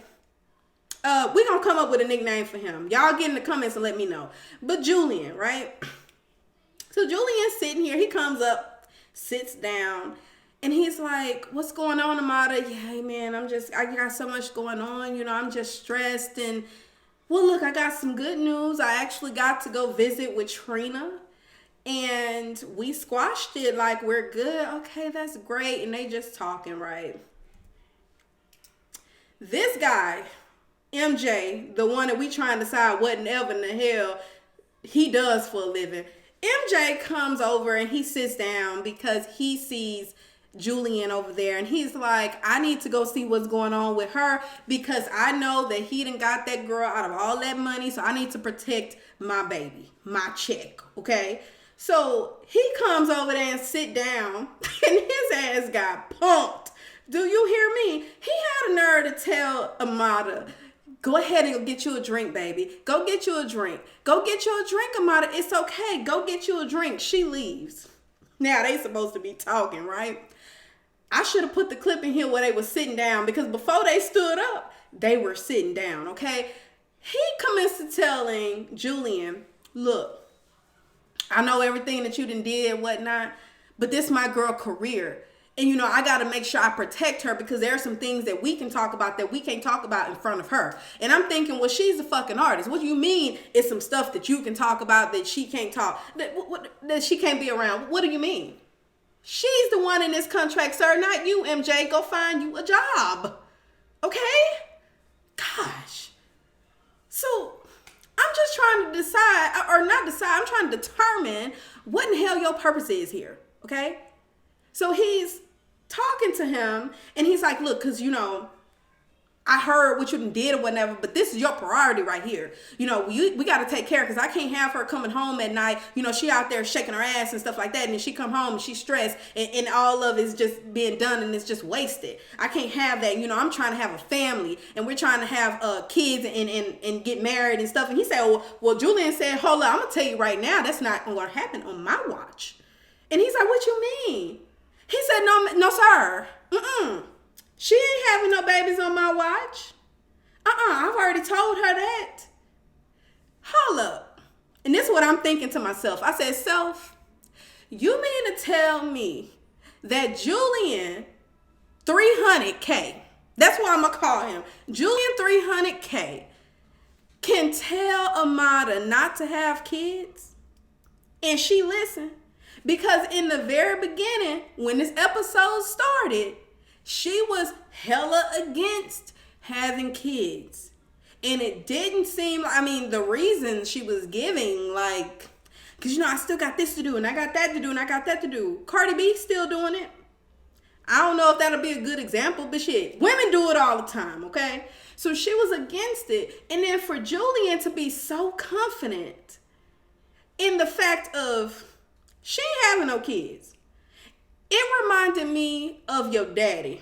We're going to come up with a nickname for him. Y'all get in the comments and let me know. But Jullian, right? So Jullian's sitting here. He comes up, sits down, and he's like, what's going on, Amara? Yeah, hey, man, I got so much going on. I'm just stressed. And, well, look, I got some good news. I actually got to go visit with Trina. And we squashed it. Like, we're good. Okay, that's great. And they just talking, right? This guy, MJ, the one that we trying to decide what in the hell he does for a living. MJ comes over and he sits down because he sees Jullian over there, and he's like, I need to go see what's going on with her because I know that he done got that girl out of all that money, so I need to protect my baby, my check, okay? So he comes over there and sit down, and his ass got pumped. Do you hear me? He had a nerve to tell Amara, go ahead and go get you a drink, baby. Go get you a drink. Go get you a drink, Amara. It's okay. Go get you a drink. She leaves. Now, they supposed to be talking, right? I should have put the clip in here where they were sitting down because before they stood up, they were sitting down, okay? He commenced to telling Jullian, look, I know everything that you done did and whatnot, but this is my girl career. And, you know, I got to make sure I protect her because there are some things that we can talk about that we can't talk about in front of her. And I'm thinking, well, she's a fucking artist. What do you mean it's some stuff that you can talk about that she can't talk, that she can't be around? What do you mean? She's the one in this contract, sir, not you, MJ. Go find you a job. Okay? Gosh. So I'm just trying to decide, or not decide, I'm trying to determine what in hell your purpose is here. Okay? So he's talking to him, and he's like, look, because, you know, I heard what you did or whatever, but this is your priority right here. You know, we got to take care because I can't have her coming home at night. You know, she out there shaking her ass and stuff like that. And then she come home and she's stressed and all of it's just being done and it's just wasted. I can't have that. You know, I'm trying to have a family and we're trying to have kids and get married and stuff. And he said, well, Jullian said, hold up, I'm going to tell you right now, that's not going to happen on my watch. And he's like, what you mean? He said, no, sir. She ain't having no babies on my watch. I've already told her that. Hold up. And this is what I'm thinking to myself. I said, self, you mean to tell me that Jullian 300K, that's what I'm going to call him, Jullian 300K, can tell Amara not to have kids? And she listened. Because in the very beginning, when this episode started, she was hella against having kids. And it didn't seem, I mean, the reason she was giving, like, because, you know, I still got this to do, and I got that to do, and I got that to do. Cardi B still doing it. I don't know if that'll be a good example, but shit, women do it all the time, okay? So she was against it. And then for Jullian to be so confident in the fact of she ain't having no kids. It reminded me of your daddy.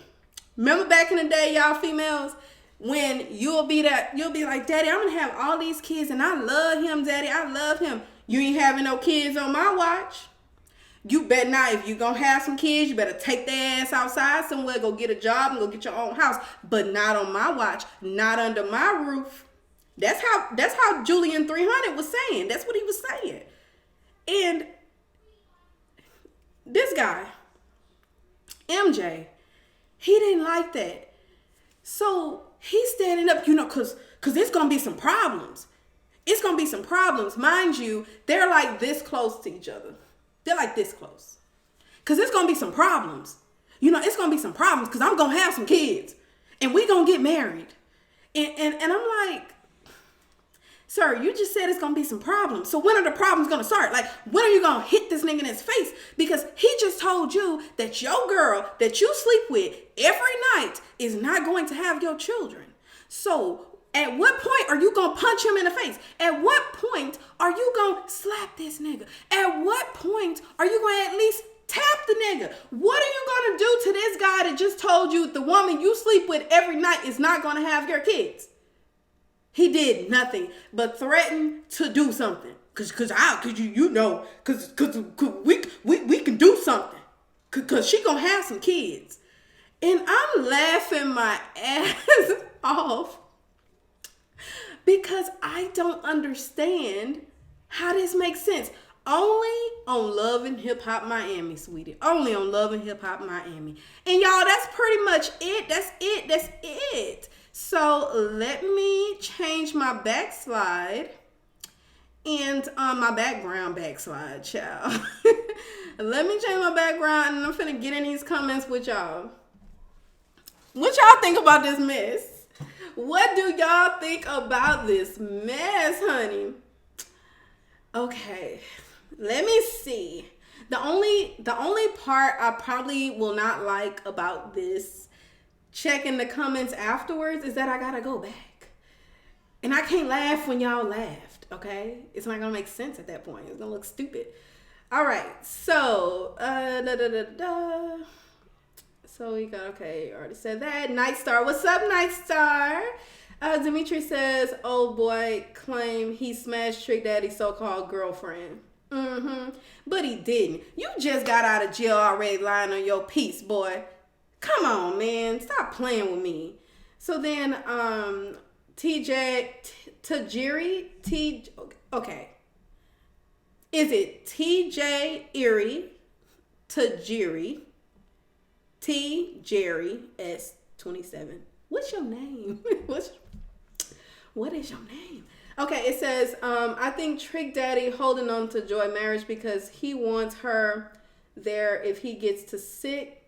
Remember back in the day, y'all females, when you'll be like, daddy, I'm gonna have all these kids and I love him, daddy, I love him. You ain't having no kids on my watch. You better not. If you gonna have some kids, you better take their ass outside somewhere, go get a job and go get your own house, but not on my watch, not under my roof. That's how Jullian 300 was saying. That's what he was saying. And this guy, MJ, he didn't like that. So he's standing up, you know, because there's going to be some problems. It's going to be some problems. Mind you, they're like this close to each other. They're like this close. Because it's going to be some problems. You know, it's going to be some problems because I'm going to have some kids. And we going to get married. And I'm like, sir, you just said it's going to be some problems. So when are the problems going to start? Like, when are you going to hit this nigga in his face? Because he just told you that your girl that you sleep with every night is not going to have your children. So at what point are you going to punch him in the face? At what point are you going to slap this nigga? At what point are you going to at least tap the nigga? What are you going to do to this guy that just told you the woman you sleep with every night is not going to have your kids? He did nothing but threaten to do something. Cause you know, cause we can do something. Cause she gonna have some kids. And I'm laughing my ass off because I don't understand how this makes sense. Only on Love and Hip Hop Miami, sweetie. Only on Love and Hip Hop Miami. And y'all, that's pretty much it. That's it. So let me change my backslide and my background backslide, child. Let me change my background and I'm finna get in these comments with y'all. What y'all think about this mess? What do y'all think about this mess, honey? Okay, let me see. The only part I probably will not like about this checking the comments afterwards is that I gotta go back. And I can't laugh when y'all laughed, okay? It's not gonna make sense at that point. It's gonna look stupid. All right, so, So we got, okay, already said that. Night Star, what's up, Night Star? Dimitri says, old boy claim he smashed Trick Daddy's so-called girlfriend. But he didn't. You just got out of jail already lying on your piece, boy. Come on, man. Stop playing with me. So then, okay. Is it TJ Erie Tajiri T Jerry S.27? What's your name? What is your name? Okay, it says, I think Trick Daddy holding on to Joy marriage because he wants her there if he gets too sick,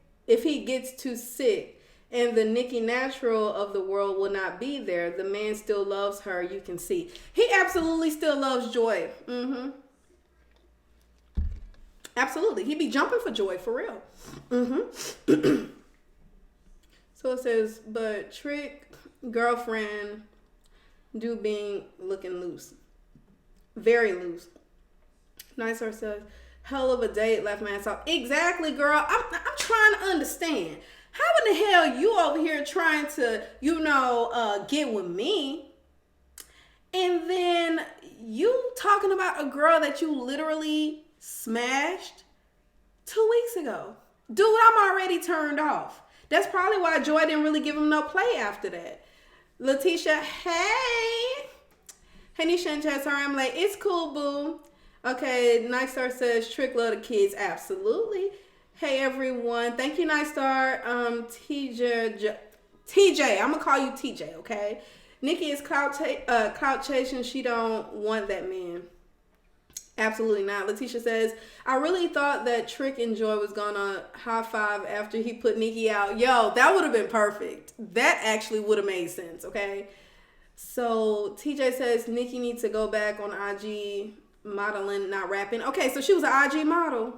and the Nikki Natural of the world will not be there. The man still loves her, you can see. He absolutely still loves Joy. Absolutely. He be jumping for Joy, for real. So it says, but Trick girlfriend do being looking loose. Very loose. Nicer says, hell of a date left man off. Exactly, girl. I'm trying to understand. How in the hell you over here trying to, get with me? And then you talking about a girl that you literally smashed 2 weeks ago. Dude, I'm already turned off. That's probably why Joy didn't really give him no play after that. Letitia, hey. Hey, Nesha and Chad, sorry I'm late. It's cool, boo. Okay, Night Star says, Trick love the kids. Absolutely. Hey, everyone. Thank you, Night Star. TJ, I'm going to call you TJ, okay? Nikki is clout chasing. She don't want that man. Absolutely not. Letitia says, I really thought that Trick and Joy was gonna high five after he put Nikki out. Yo, that would have been perfect. That actually would have made sense, okay? So TJ says Nikki needs to go back on IG modeling, not rapping. Okay, so she was an IG model.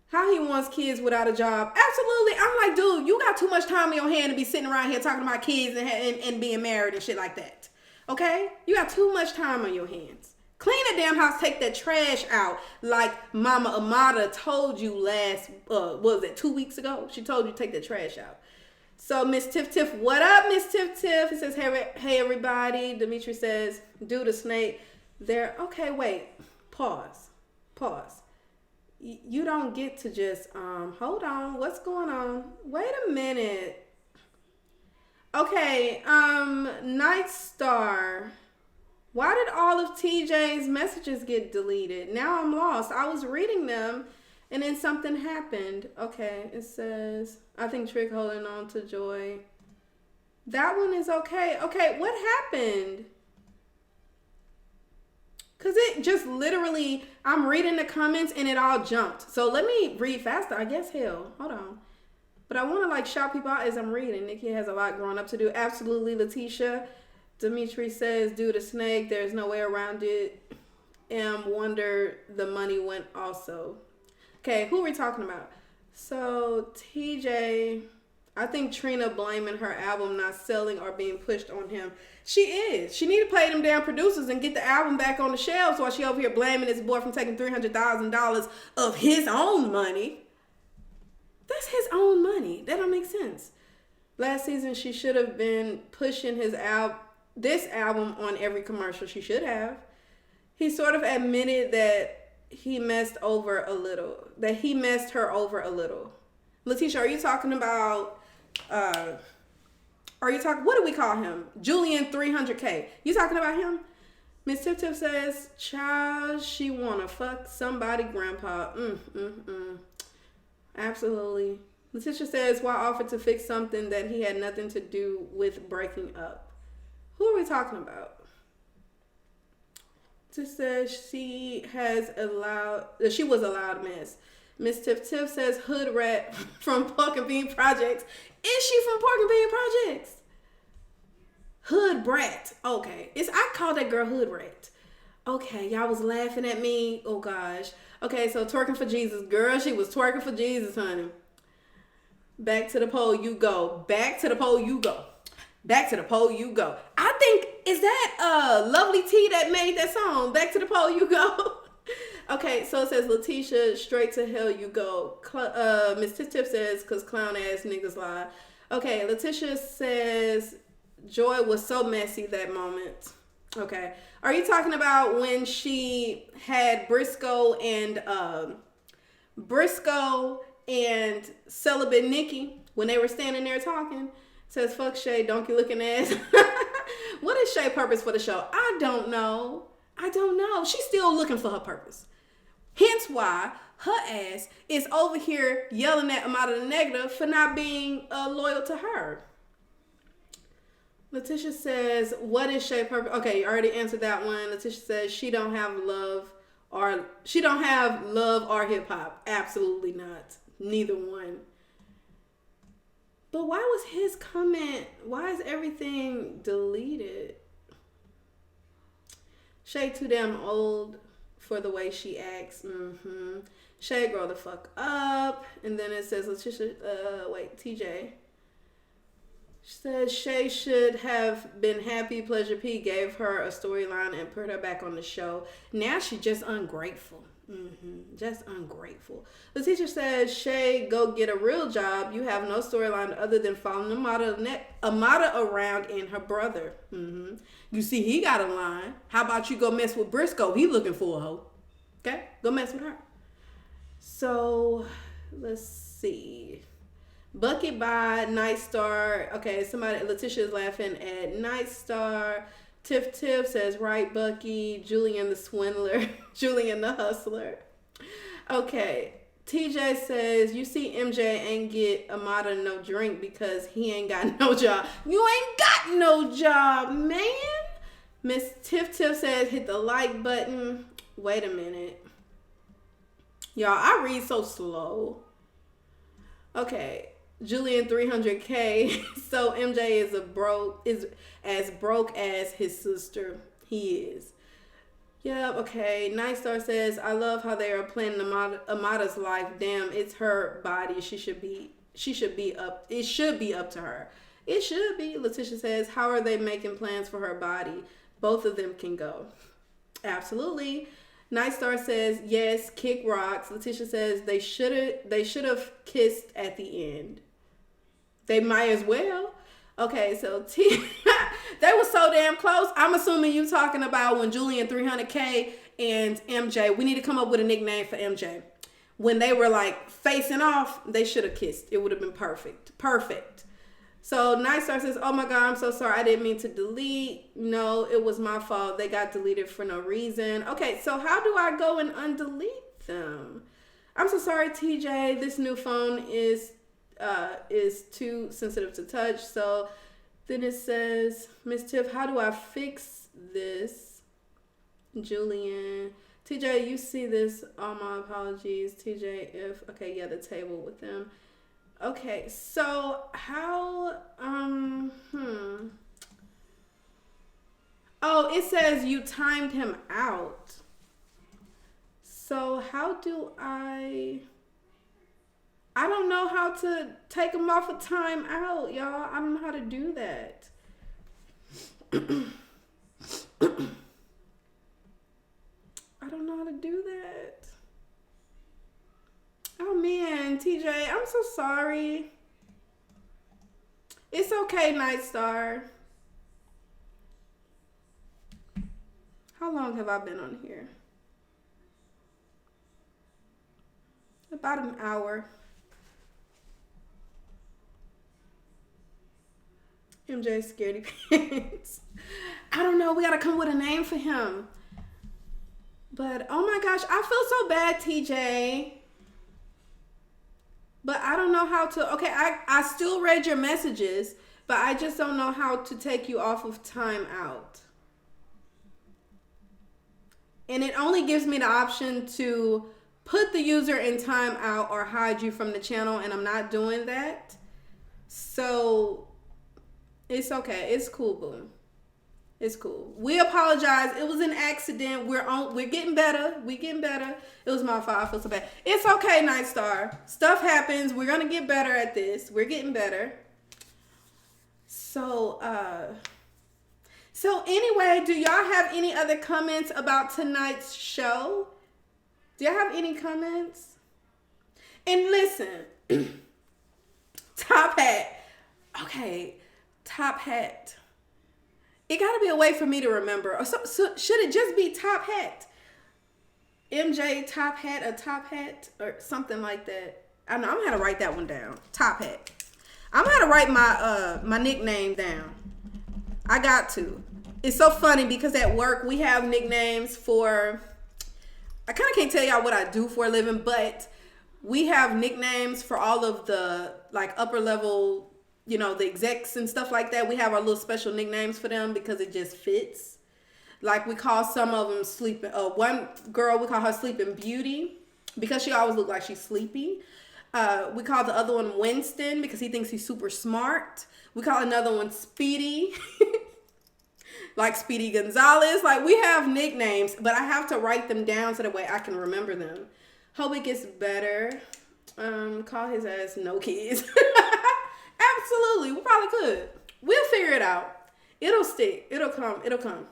How he wants kids without a job. Absolutely. I'm like, dude, you got too much time on your hand to be sitting around here talking about kids and being married and shit like that. Okay? You got too much time on your hands. Clean the damn house, take that trash out like Mama Amara told you last, 2 weeks ago? She told you to take the trash out. So Miss Tiff, what up, Miss Tiff? It says, hey everybody. Dimitri says, do the snake there. Okay, wait. Pause. You don't get to just, hold on. What's going on? Wait a minute. Okay, Night Star. Why did all of TJ's messages get deleted? Now I'm lost. I was reading them and then something happened. Okay, it says, I think Trick holding on to Joy. That one is okay. Okay, what happened? Because it just literally, I'm reading the comments and it all jumped. So let me read faster. I guess, hell, hold on. But I want to shout people out as I'm reading. Nikki has a lot growing up to do. Absolutely, Letitia. Dimitri says, do the snake. There's no way around it. Wonder the money went also. Okay, who are we talking about? So, TJ, I think Trina blaming her album not selling or being pushed on him. She is. She need to pay them damn producers and get the album back on the shelves while she over here blaming this boy from taking $300,000 of his own money. That's his own money. That don't make sense. Last season, she should have been pushing this album on every commercial. She should have. He sort of admitted that he messed her over a little. Letitia, are you talking about, what do we call him? Jullian 300K. You talking about him? Miss Tiff says, child, she wanna fuck somebody grandpa. Absolutely. Letitia says, why offer to fix something that he had nothing to do with breaking up? Who are we talking about? Just says she was a loud mess. Miss Tiff says hood rat from Pork and Bean Projects. Is she from Pork and Bean Projects? Hood brat. Okay. I called that girl hood rat. Okay, y'all was laughing at me. Oh gosh. Okay, so twerking for Jesus. Girl, she was twerking for Jesus, honey. Back to the pole you go. Back to the pole you go. Back to the pole you go. I think, is that Lovely T that made that song? Back to the pole you go. Okay, so it says, Letitia, straight to hell you go. Miss Tiff Tiff says, cause clown ass niggas lie. Okay, Letitia says, Joy was so messy that moment. Okay. Are you talking about when she had Brisco and Celibate Nikki when they were standing there talking? Says, fuck Shay, donkey looking ass. What is Shay's purpose for the show? I don't know. She's still looking for her purpose. Hence why her ass is over here yelling at Amara the Negative for not being loyal to her. Letitia says, what is Shay's purpose? Okay, you already answered that one. Letitia says she don't have love or hip hop. Absolutely not. Neither one. But why was his comment? Why is everything deleted? Shay too damn old for the way she acts. Shay, grow the fuck up. And then it says, Letitia, TJ. She says Shay should have been happy. Pleasure P gave her a storyline and put her back on the show. Now she's just ungrateful. Just ungrateful. The teacher says, Shay, go get a real job. You have no storyline other than following Amara around and her brother. You see, he got a line. How about you go mess with Brisco? He looking for a hoe. Okay? Go mess with her. So, let's see. Bucket by Night Star. Okay, Letitia is laughing at Night Star. Tiff Tiff says, right, Bucky. Jullian the swindler. Jullian the hustler. Okay. TJ says, you see Emjay ain't get Amara no drink because he ain't got no job. You ain't got no job, man. Miss Tiff Tiff says, hit the like button. Wait a minute. Y'all, I read so slow. Okay. Julian 300K. So MJ is as broke as his sister. He is. Yep. Okay. Night Star says, I love how they are planning Amada's life. Damn, it's her body. She should be up. It should be up to her. It should be. Letitia says, how are they making plans for her body? Both of them can go. Absolutely. Night Star says, yes, kick rocks. Letitia says they should have kissed at the end. They might as well. Okay, so they were so damn close. I'm assuming you talking about when Julian 300K and MJ. We need to come up with a nickname for MJ. When they were like facing off, they should have kissed. It would have been perfect. Perfect. So Night Star says, oh my God, I'm so sorry. I didn't mean to delete. No, it was my fault. They got deleted for no reason. Okay, so how do I go and undelete them? I'm so sorry, TJ. This new phone is too sensitive to touch. So then it says, Miss Tiff, how do I fix this? Julian. TJ, you see this? All my apologies. TJ, the table with them. Okay, so how, Oh, it says you timed him out. So how do I don't know how to take him off a time out, y'all. I don't know how to do that. I don't know how to do that. Oh man, TJ, I'm so sorry. It's okay, Night Star. How long have I been on here? About an hour. MJ Scaredy Pants. I don't know. We got to come with a name for him. But, oh my gosh, I feel so bad, TJ. But I don't know how to. Okay, I still read your messages, but I just don't know how to take you off of timeout. And it only gives me the option to put the user in timeout or hide you from the channel, and I'm not doing that. So It's okay. It's cool, boo. It's cool. We apologize. It was an accident. We're getting better. We getting better. It was my fault. I feel so bad. It's okay, Night Star. Stuff happens. We're gonna get better at this. We're getting better. So anyway, do y'all have any other comments about tonight's show? Do y'all have any comments? And listen, top hat. Okay, top hat. It got to be a way for me to remember. Or so should it just be top hat? MJ top hat, a top hat, or something like that. I know I'm gonna have to write that one down. Top hat. I'm gonna have to write my nickname down. I got to. It's so funny because at work we have nicknames for. I kind of can't tell y'all what I do for a living, but we have nicknames for all of the like upper level. You know, the execs and stuff like that. We have our little special nicknames for them because it just fits. Like we call some of them sleeping. One girl, we call her Sleeping Beauty because she always look like she's sleepy. We call the other one Winston because he thinks he's super smart. We call another one Speedy. Like Speedy Gonzalez. Like we have nicknames, but I have to write them down so that way I can remember them. Hope it gets better. Call his ass No Kids. Absolutely. We probably could. We'll figure it out. It'll stick. It'll come. It'll come.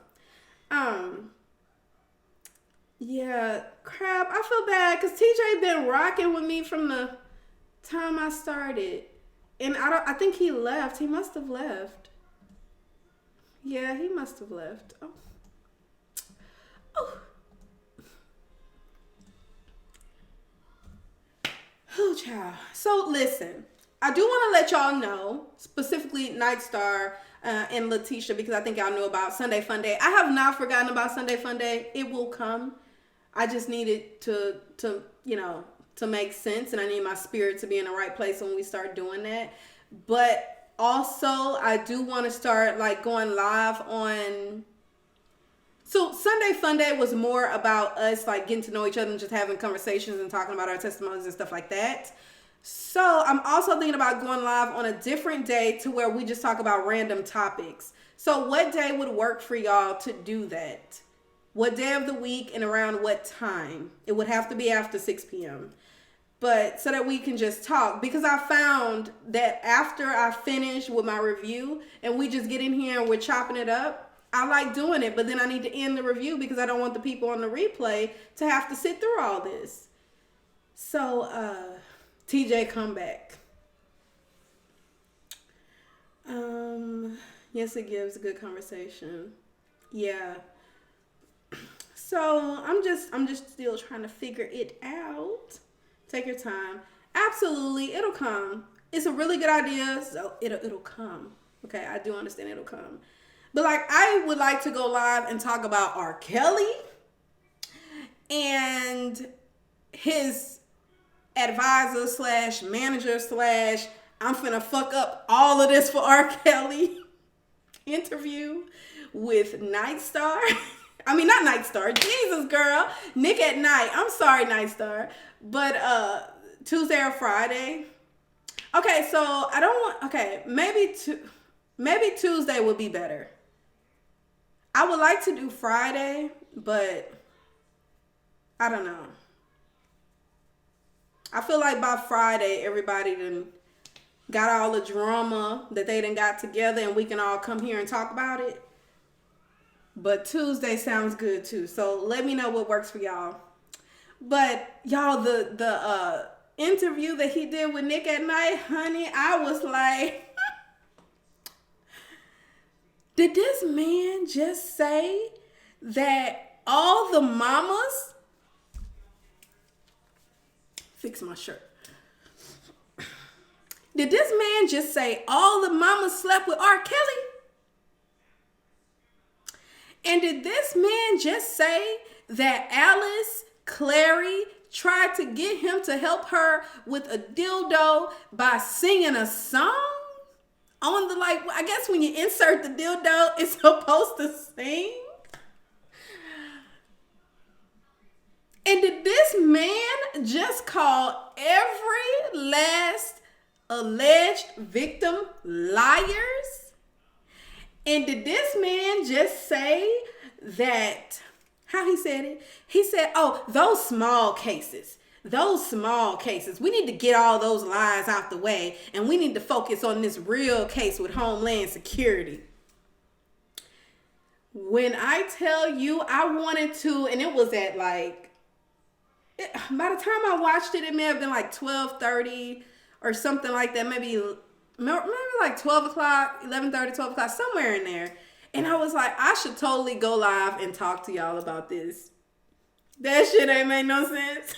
Yeah, crap. I feel bad because TJ been rocking with me from the time I started. And I think he left. He must have left. Yeah, he must have left. Oh, child. So listen. I do want to let y'all know, specifically Night Star and Letitia, because I think y'all knew about Sunday Fun Day. I have not forgotten about Sunday Fun Day. It will come. I just need it to make sense, and I need my spirit to be in the right place when we start doing that. But also, I do want to start like going live on. So Sunday Fun Day was more about us like getting to know each other and just having conversations and talking about our testimonies and stuff like that. So I'm also thinking about going live on a different day to where we just talk about random topics. So what day would work for y'all to do that? What day of the week and around what time? It would have to be after 6 p.m. But so that we can just talk. Because I found that after I finish with my review and we just get in here and we're chopping it up, I like doing it. But then I need to end the review because I don't want the people on the replay to have to sit through all this. So, TJ, come back. Yes, it gives a good conversation. Yeah. So I'm just still trying to figure it out. Take your time. Absolutely, it'll come. It's a really good idea, so it'll come. Okay, I do understand it'll come. But like, I would like to go live and talk about R. Kelly and his advisor slash manager slash I'm finna fuck up all of this for R. Kelly interview with Night Star. I mean, not Night Star. Jesus, girl. Nick at Night. I'm sorry, Night Star. But Tuesday or Friday. Okay, so I don't want. Okay, maybe Tuesday would be better. I would like to do Friday, but I don't know. I feel like by Friday, everybody done got all the drama that they done got together and we can all come here and talk about it. But Tuesday sounds good too. So let me know what works for y'all. But y'all, the interview that he did with Nick at Night, honey, I was like, did this man just say that all the mamas, fix my shirt. Did this man just say all the mamas slept with R. Kelly? And did this man just say that Alice Clary tried to get him to help her with a dildo by singing a song? On the, like, I guess when you insert the dildo, it's supposed to sing? And did this man just call every last alleged victim liars? And did this man just say that, how he said it? He said, oh, those small cases. Those small cases. We need to get all those lies out the way. And we need to focus on this real case with Homeland Security. When I tell you I wanted to, and it was at like, by the time I watched it, it may have been like 12:30 or something like that. Maybe like 12 o'clock, 11:30, 12 o'clock, somewhere in there. And I was like, I should totally go live and talk to y'all about this. That shit ain't make no sense.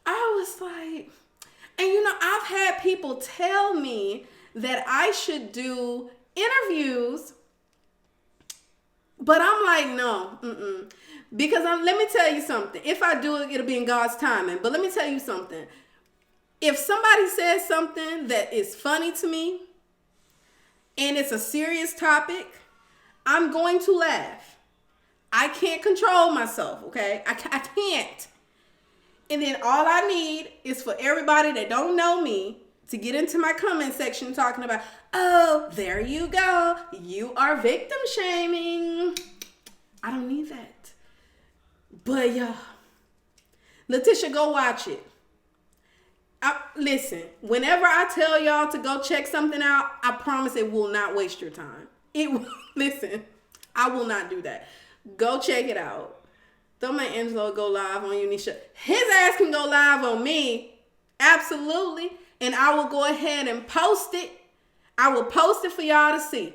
I was like, and you know, I've had people tell me that I should do interviews, but I'm like, no, because let me tell you something. If I do it, it'll be in God's timing. But let me tell you something. If somebody says something that is funny to me and it's a serious topic, I'm going to laugh. I can't control myself, okay? I can't. And then all I need is for everybody that don't know me to get into my comment section talking about, oh, there you go. You are victim shaming. I don't need that. But y'all, Letitia, go watch it. Listen, whenever I tell y'all to go check something out, I promise it will not waste your time. Listen, I will not do that. Go check it out. Don't make Angelo go live on you, Nesha. His ass can go live on me. Absolutely. And I will go ahead and post it. I will post it for y'all to see.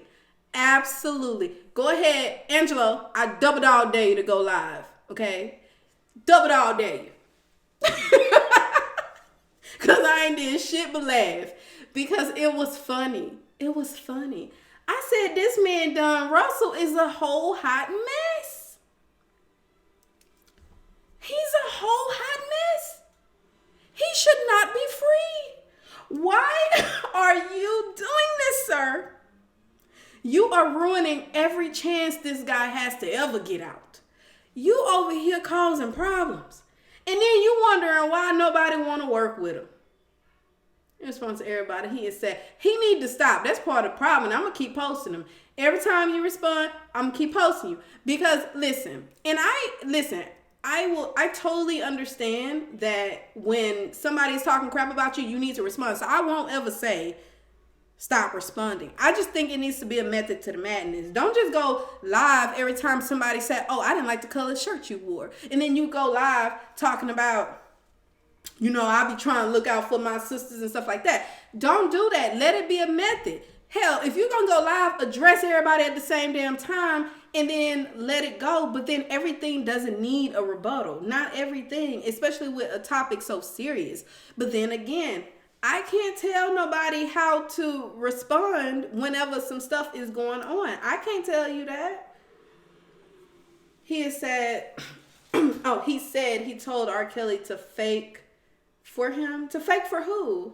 Absolutely. Go ahead, Angelo. I double dog dare you to go live. Okay? Double dog dare you. Because I ain't did shit but laugh. Because it was funny. It was funny. I said this man, Don Russell, is a whole hot mess. He's a whole hot mess. He should not be free. Why are you doing this, sir? You are ruining every chance this guy has to ever get out. You over here causing problems. And then you wondering why nobody want to work with him. In response to everybody, he has said, he need to stop. That's part of the problem. I'm going to keep posting him. Every time you respond, I'm going to keep posting you. Because, I totally understand that when somebody's talking crap about you, you need to respond. So I won't ever say, stop responding. I just think it needs to be a method to the madness. Don't just go live every time somebody said, oh, I didn't like the color shirt you wore. And then you go live talking about, you know, I be trying to look out for my sisters and stuff like that. Don't do that. Let it be a method. Hell, if you're going to go live, address everybody at the same damn time and then let it go. But then everything doesn't need a rebuttal. Not everything, especially with a topic so serious. But then again, I can't tell nobody how to respond whenever some stuff is going on. I can't tell you that. He has said, he said he told R. Kelly to fake for him. To fake for who?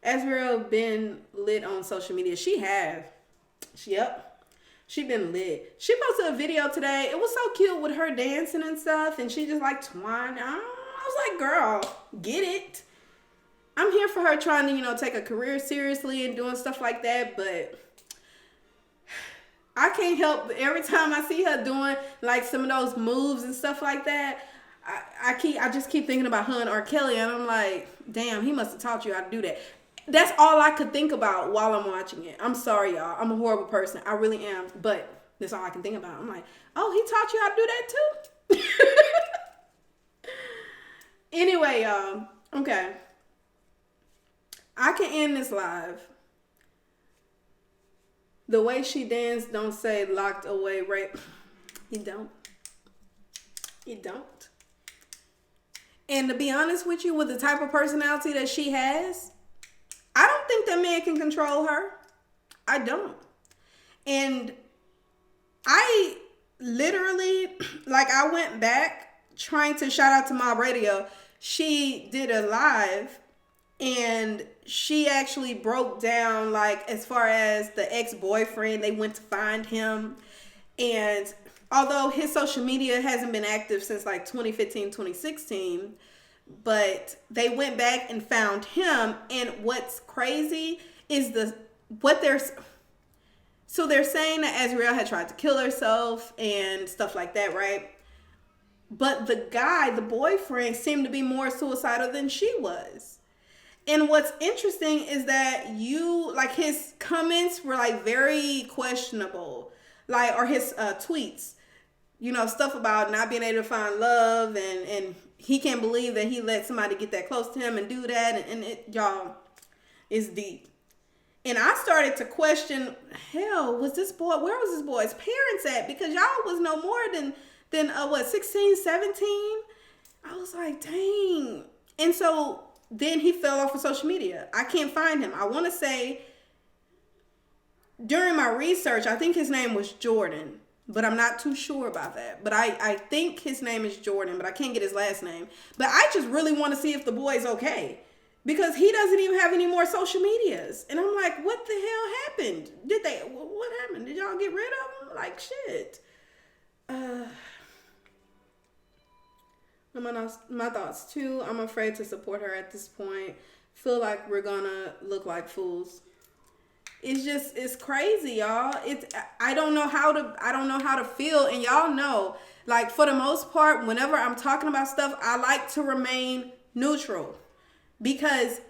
Azriel been lit on social media. She have. Yep. She been lit. She posted a video today. It was so cute with her dancing and stuff. And she just like twined. I was like, girl, get it. I'm here for her trying to, you know, take a career seriously and doing stuff like that. But I can't help every time I see her doing like some of those moves and stuff like that. I just keep thinking about her and R. Kelly. And I'm like, damn, he must have taught you how to do that. That's all I could think about while I'm watching it. I'm sorry, y'all. I'm a horrible person. I really am. But that's all I can think about. I'm like, oh, he taught you how to do that too? Anyway, y'all. Okay. I can end this live. The way she danced don't say locked away rape. You don't. You don't. And to be honest with you, with the type of personality that she has, I don't think that man can control her. I don't. And I literally, like, I went back trying to shout out to my radio. She did a live and she actually broke down, like, as far as the ex-boyfriend, they went to find him. And although his social media hasn't been active since like 2015, 2016, but they went back and found him. And what's crazy is what so they're saying that Azriel had tried to kill herself and stuff like that, right? But the guy, the boyfriend, seemed to be more suicidal than she was. And what's interesting is that his comments were like very questionable, like, or his tweets, stuff about not being able to find love, and he can't believe that he let somebody get that close to him and do that, and it, y'all, is deep. And I started to question, hell, where was this boy's parents at? Because y'all was no more than 16, 17? I was like, dang. And so then he fell off of social media. I can't find him. I want to say during my research, I think his name was Jordan, but I'm not too sure about that. But I think his name is Jordan, but I can't get his last name. But I just really want to see if the boy's okay, because he doesn't even have any more social medias. And I'm like, what the hell happened? What happened? Did y'all get rid of him? Like, shit. My thoughts too. I'm afraid to support her at this point. Feel like we're gonna look like fools. It's crazy, y'all. I don't know how to feel. And y'all know, like, for the most part, whenever I'm talking about stuff, I like to remain neutral, because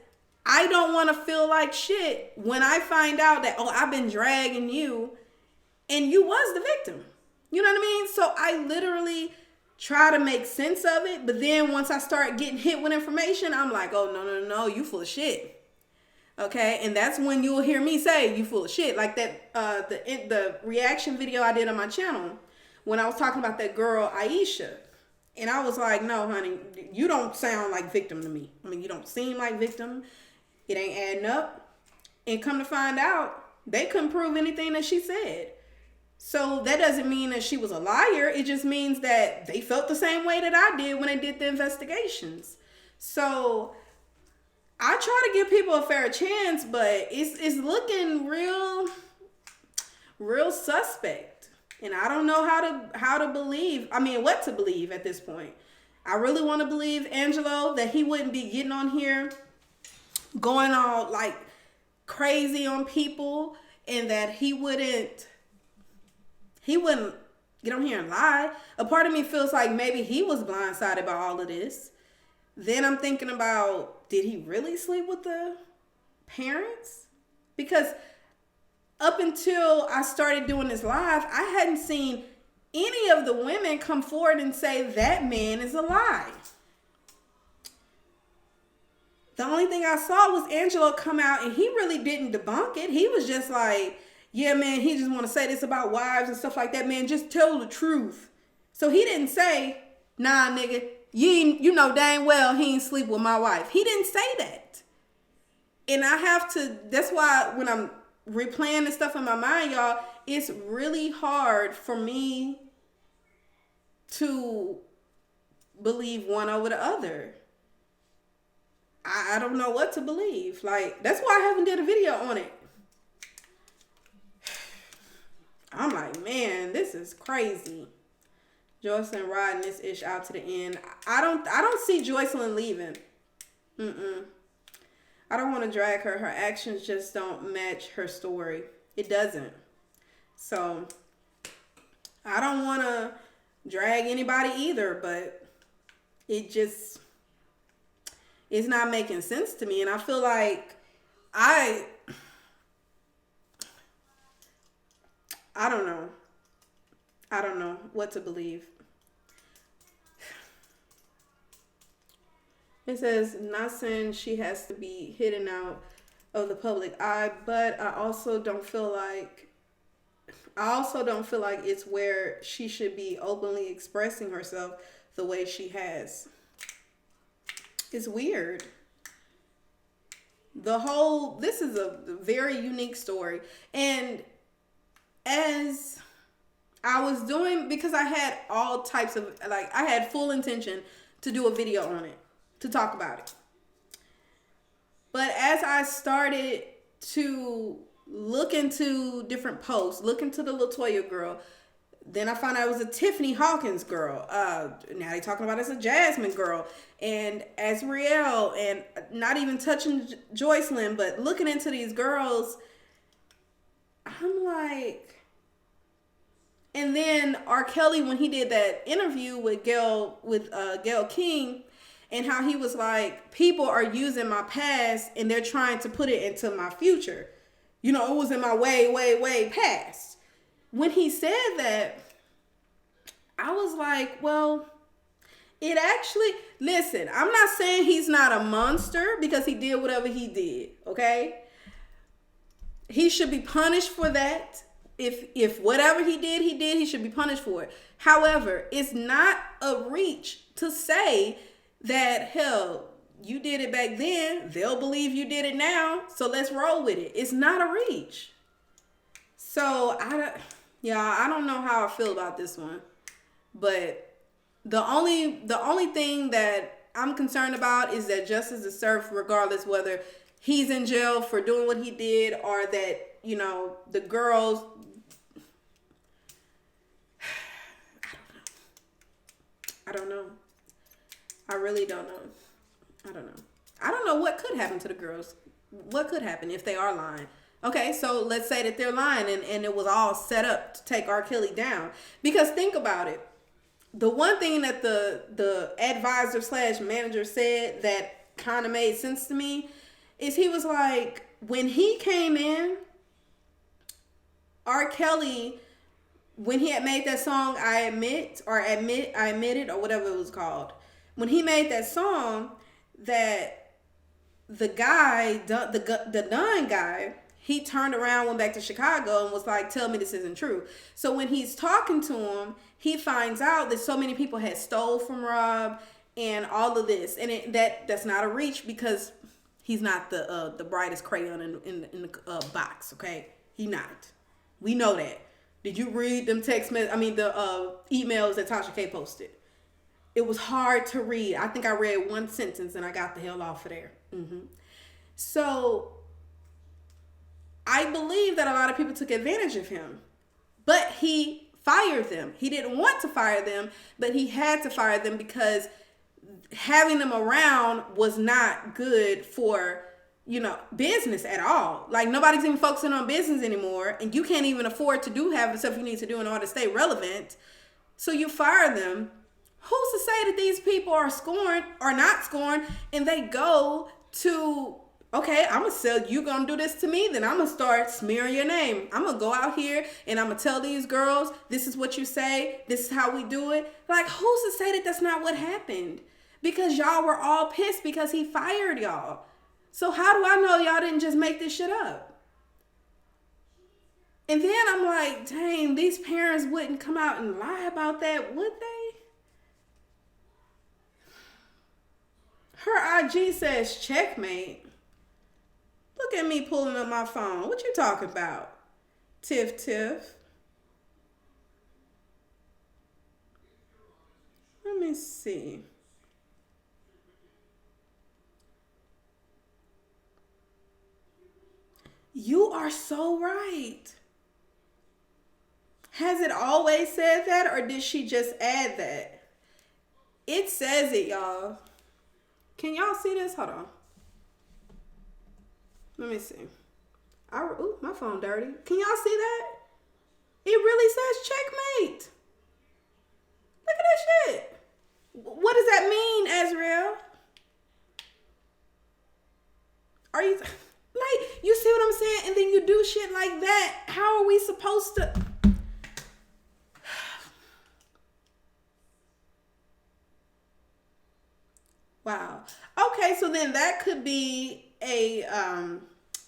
I don't want to feel like shit when I find out that, I've been dragging you and you was the victim. You know what I mean? So I literally try to make sense of it. But then once I start getting hit with information, I'm like, oh, no, you full of shit. Okay, and that's when you'll hear me say, you full of shit. Like that, the reaction video I did on my channel when I was talking about that girl, Aisha. And I was like, no, honey, you don't sound like victim to me. I mean, you don't seem like victim. It ain't adding up. And come to find out, they couldn't prove anything that she said. So that doesn't mean that she was a liar. It just means that they felt the same way that I did when they did the investigations. So I try to give people a fair chance, but it's looking real suspect. And I don't know how to believe. I mean, what to believe at this point. I really want to believe Angelo that he wouldn't be getting on here going all like crazy on people, and that he wouldn't get on here and lie. A part of me feels like maybe he was blindsided by all of this. Then I'm thinking about, did he really sleep with the parents? Because up until I started doing this live, I hadn't seen any of the women come forward and say that man is a lie. The only thing I saw was Angelo come out, and he really didn't debunk it. He was just like, yeah, man, he just want to say this about wives and stuff like that, man. Just tell the truth. So he didn't say, nah, nigga, you know dang well he ain't sleep with my wife. He didn't say that. And I have to, that's why when I'm replaying this stuff in my mind, y'all, it's really hard for me to believe one over the other. I don't know what to believe. Like, that's why I haven't did a video on it. I'm like, man, this is crazy. Joseline riding this ish out to the end. I don't see Joseline leaving. I don't want to drag her. Her actions just don't match her story. It doesn't. So I don't want to drag anybody either, but it's not making sense to me. And I feel like I don't know. I don't know what to believe. It says, not saying she has to be hidden out of the public eye, but I also don't feel like it's where she should be openly expressing herself the way she has. It's weird. This is a very unique story. And as I was doing, because I had all types of, like, I had full intention to do a video on it, to talk about it. But as I started to look into different posts, look into the LaToya girl, then I found out it was a Tiffany Hawkins girl. Now they talking about it as a Jasmine girl, and Azriel, and not even touching Joseline, but looking into these girls, I'm like, and then R. Kelly, when he did that interview with Gayle King, and how he was like, people are using my past and they're trying to put it into my future. You know, it was in my way past. When he said that, I was like, well, it actually, listen, I'm not saying he's not a monster because he did whatever he did, okay? He should be punished for that. If whatever he did, he should be punished for it. However, it's not a reach to say that, hell, you did it back then, they'll believe you did it now, so let's roll with it. It's not a reach. So, I don't know how I feel about this one. But the only thing that I'm concerned about is that justice is served regardless whether he's in jail for doing what he did or that, you know, the girls, I don't know. I really don't know. I don't know. I don't know what could happen to the girls. What could happen if they are lying? Okay, so let's say that they're lying and it was all set up to take R. Kelly down. Because think about it. The one thing that the advisor / manager said that kind of made sense to me is he was like, when he came in, R. Kelly, when he had made that song, I Admit It, or whatever it was called. When he made that song, that the guy, the Dunn guy, he turned around, went back to Chicago and was like, tell me this isn't true. So when he's talking to him, he finds out that so many people had stole from Rob and all of this. And that's not a reach because he's not the brightest crayon in the box, okay? He not. We know that. Did you read them the emails that Tasha K posted? It was hard to read. I think I read one sentence and I got the hell off of there. So I believe that a lot of people took advantage of him, but he fired them. He didn't want to fire them, but he had to fire them because having them around was not good for, you know, business at all. Like, nobody's even focusing on business anymore, and you can't even afford to have the stuff you need to do in order to stay relevant. So you fire them. Who's to say that these people are scorned or not scorned, and they go to, okay, I'm going to sell, you going to do this to me, then I'm going to start smearing your name. I'm going to go out here and I'm going to tell these girls, this is what you say, this is how we do it. Like, who's to say that that's not what happened? Because y'all were all pissed because he fired y'all. So how do I know y'all didn't just make this shit up? And then I'm like, dang, these parents wouldn't come out and lie about that, would they? Her IG says checkmate. Look at me pulling up my phone. What you talking about? Tiff. Let me see. You are so right. Has it always said that, or did she just add that? It says it, y'all. Can y'all see this? Hold on. Let me see. Ooh, my phone dirty. Can y'all see that? It really says checkmate. Look at that shit. What does that mean, Azrael? Are you... Like, you see what I'm saying? And then you do shit like that. How are we supposed to... Wow. Okay, so then that could be a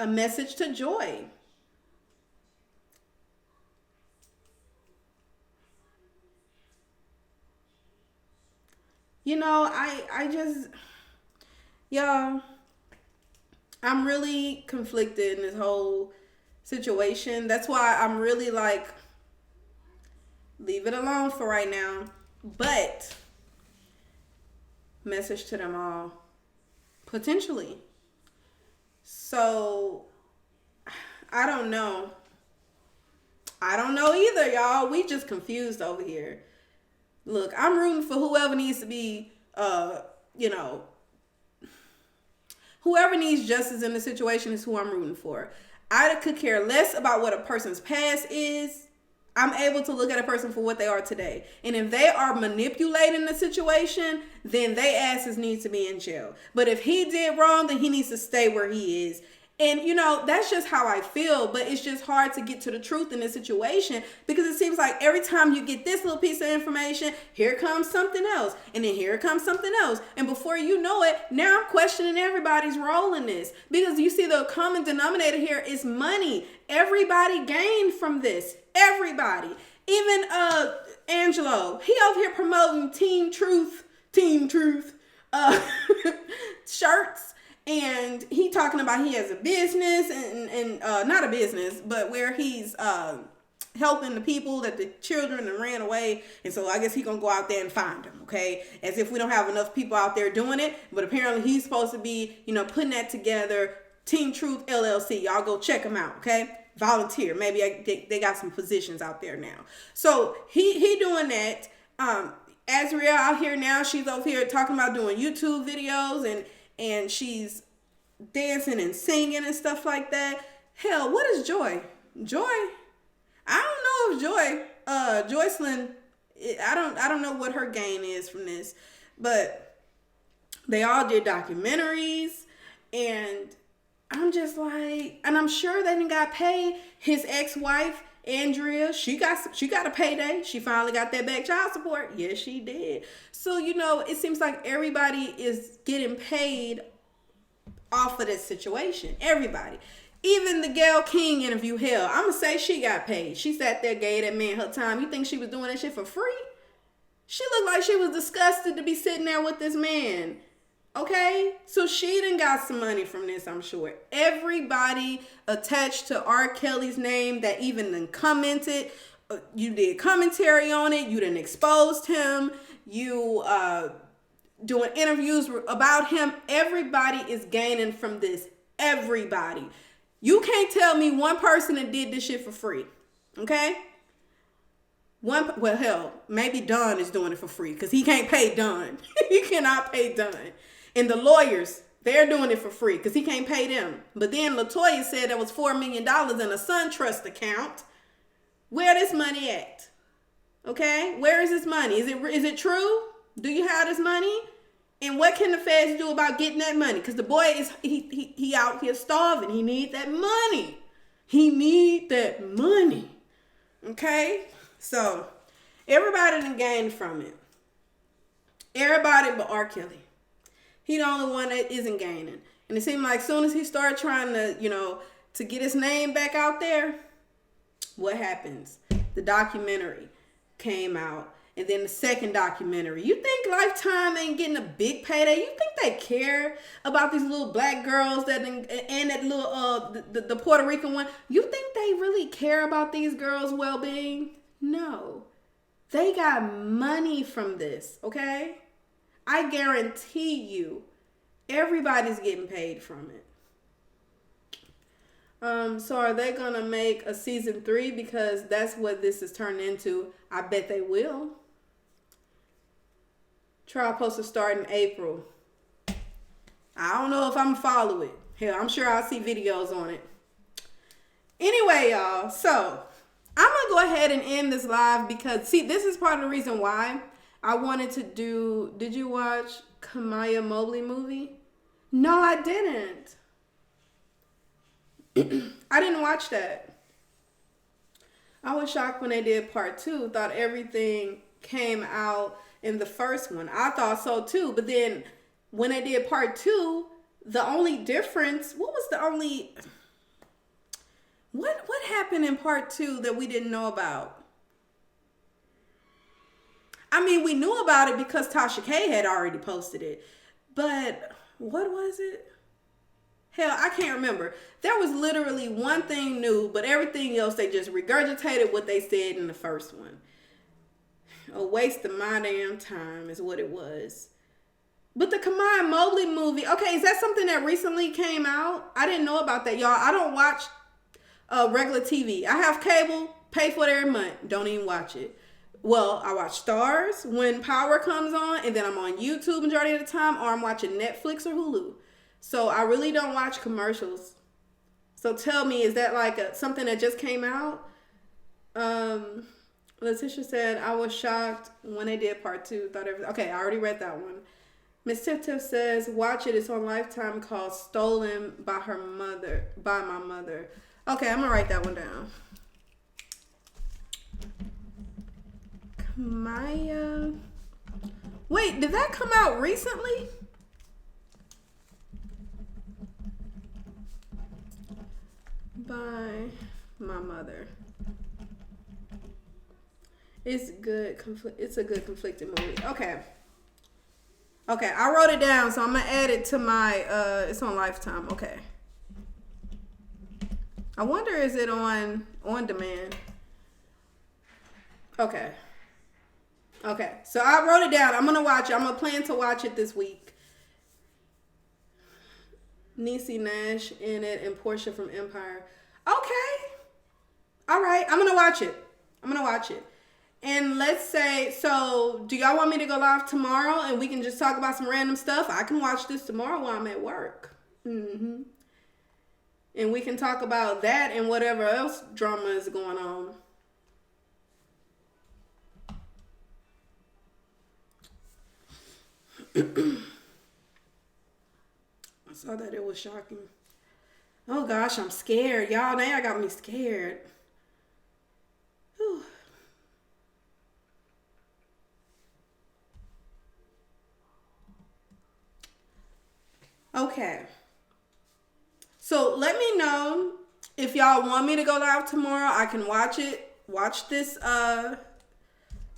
message to Joy. You know, I just... Y'all... I'm really conflicted in this whole situation. That's why I'm really like, leave it alone for right now. But, message to them all. Potentially. So, I don't know. I don't know either, y'all. We just confused over here. Look, I'm rooting for whoever needs to be, whoever needs justice in the situation is who I'm rooting for. I could care less about what a person's past is. I'm able to look at a person for what they are today. And if they are manipulating the situation, then they asses need to be in jail. But if he did wrong, then he needs to stay where he is. And, you know, that's just how I feel. But it's just hard to get to the truth in this situation because it seems like every time you get this little piece of information, here comes something else. And then here comes something else. And before you know it, now I'm questioning everybody's role in this. Because you see, the common denominator here is money. Everybody gained from this. Everybody. Even Angelo. He over here promoting Team Truth shirts. And he talking about he has a business and not a business, but where he's helping the people that the children ran away. And so I guess he gonna go out there and find them, okay? As if we don't have enough people out there doing it. But apparently he's supposed to be, you know, putting that together. Team Truth LLC. Y'all go check him out, okay? Volunteer. Maybe they got some positions out there now. So he doing that. Azriel out here now, she's over here talking about doing YouTube videos and she's dancing and singing and stuff like that. Hell, what is Joy? Joy? I don't know if Joseline, I don't know what her gain is from this, but they all did documentaries, and I'm just like, and I'm sure they didn't got paid. His ex-wife, Andrea, she got a payday. She finally got that back child support. Yes, she did. So, you know, it seems like everybody is getting paid off of this situation. Everybody. Even the Gayle King interview, hell, I'm going to say she got paid. She sat there, gave that man her time. You think she was doing that shit for free? She looked like she was disgusted to be sitting there with this man. Okay, so she done got some money from this, I'm sure. Everybody attached to R. Kelly's name that even done commented, you did commentary on it, you done exposed him, you doing interviews about him. Everybody is gaining from this. Everybody. You can't tell me one person that did this shit for free. Okay? Well, hell, maybe Don is doing it for free because he can't pay Don. He cannot pay Don. And the lawyers, they're doing it for free because he can't pay them. But then LaToya said there was $4 million in a SunTrust account. Where this money at? Okay? Where is this money? Is it true? Do you have this money? And what can the feds do about getting that money? Because the boy is he out here starving. He need that money. He need that money. Okay? So everybody done gained from it. Everybody but R. Kelly. He the only one that isn't gaining. And it seemed like as soon as he started trying to, you know, to get his name back out there, what happens? The documentary came out. And then the second documentary. You think Lifetime ain't getting a big payday? You think they care about these little black girls and that little the Puerto Rican one? You think they really care about these girls' well-being? No. They got money from this, okay? I guarantee you, everybody's getting paid from it. So are they gonna make a season 3? Because that's what this is turned into. I bet they will. Trial supposed to start in April. I don't know if I'm gonna follow it. Hell, I'm sure I'll see videos on it. Anyway, y'all, so I'm gonna go ahead and end this live because, see, this is part of the reason why I wanted to do. Did you watch Kamaya Mobley movie? No, I didn't. I didn't watch that. I was shocked when they did part 2. Thought everything came out in the first one. I thought so too. But then when they did part 2, the only difference, what happened in part 2 that we didn't know about? I mean, we knew about it because Tasha K had already posted it. But what was it? Hell, I can't remember. There was literally one thing new, but everything else, they just regurgitated what they said in the first one. A waste of my damn time is what it was. But the Kamaya Mobley movie, okay, is that something that recently came out? I didn't know about that, y'all. I don't watch regular TV. I have cable, pay for it every month. Don't even watch it. Well, I watch Stars when Power comes on, and then I'm on YouTube majority of the time, or I'm watching Netflix or Hulu. So I really don't watch commercials. So tell me, is that like something that just came out? Letitia said, I was shocked when they did part 2. Thought everything. Okay, I already read that one. Miss Tiff Tiff says, watch it. It's on Lifetime called Stolen by my mother. Okay, I'm going to write that one down. Maya. Wait, did that come out recently? By my mother. It's good. It's a good conflicted movie. Okay. Okay, I wrote it down, so I'm gonna add it to my. It's on Lifetime. Okay. I wonder, is it on demand? Okay. Okay, so I wrote it down. I'm gonna watch it. I'm gonna plan to watch it this week. Niecy Nash in it and Portia from Empire. Okay. All right, I'm gonna watch it. And let's say, so do y'all want me to go live tomorrow and we can just talk about some random stuff? I can watch this tomorrow while I'm at work. Mm-hmm. And we can talk about that and whatever else drama is going on. I saw that. It was shocking. Oh gosh, I'm scared. Y'all, now y'all got me scared. Whew. Okay. So let me know if y'all want me to go live tomorrow. I can watch it. Watch this. I'm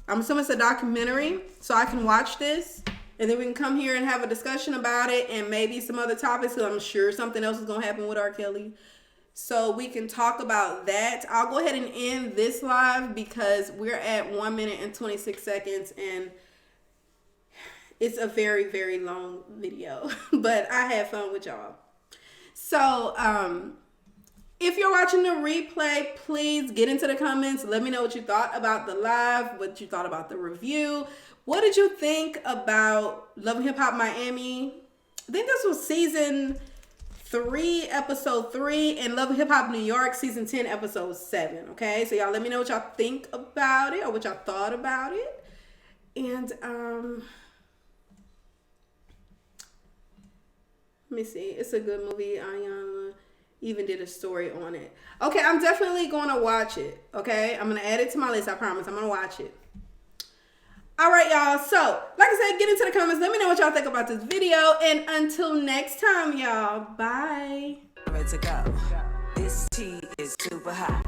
assuming it's a documentary, so I can watch this. And then we can come here and have a discussion about it and maybe some other topics. Because I'm sure something else is going to happen with R. Kelly. So we can talk about that. I'll go ahead and end this live because we're at 1 minute and 26 seconds. And it's a very, very long video. But I had fun with y'all. So if you're watching the replay, please get into the comments. Let me know what you thought about the live, what you thought about the review. What did you think about Love and Hip Hop Miami? I think this was season 3, episode 3, and Love and Hip Hop New York, season 10, episode 7. Okay, so y'all let me know what y'all think about it or what y'all thought about it. And let me see. It's a good movie. Ayana even did a story on it. Okay, I'm definitely going to watch it. Okay, I'm going to add it to my list. I promise. I'm going to watch it. All right, y'all. So, like I said, get into the comments. Let me know what y'all think about this video. And until next time, y'all. Bye. Ready to go. This tea is super hot.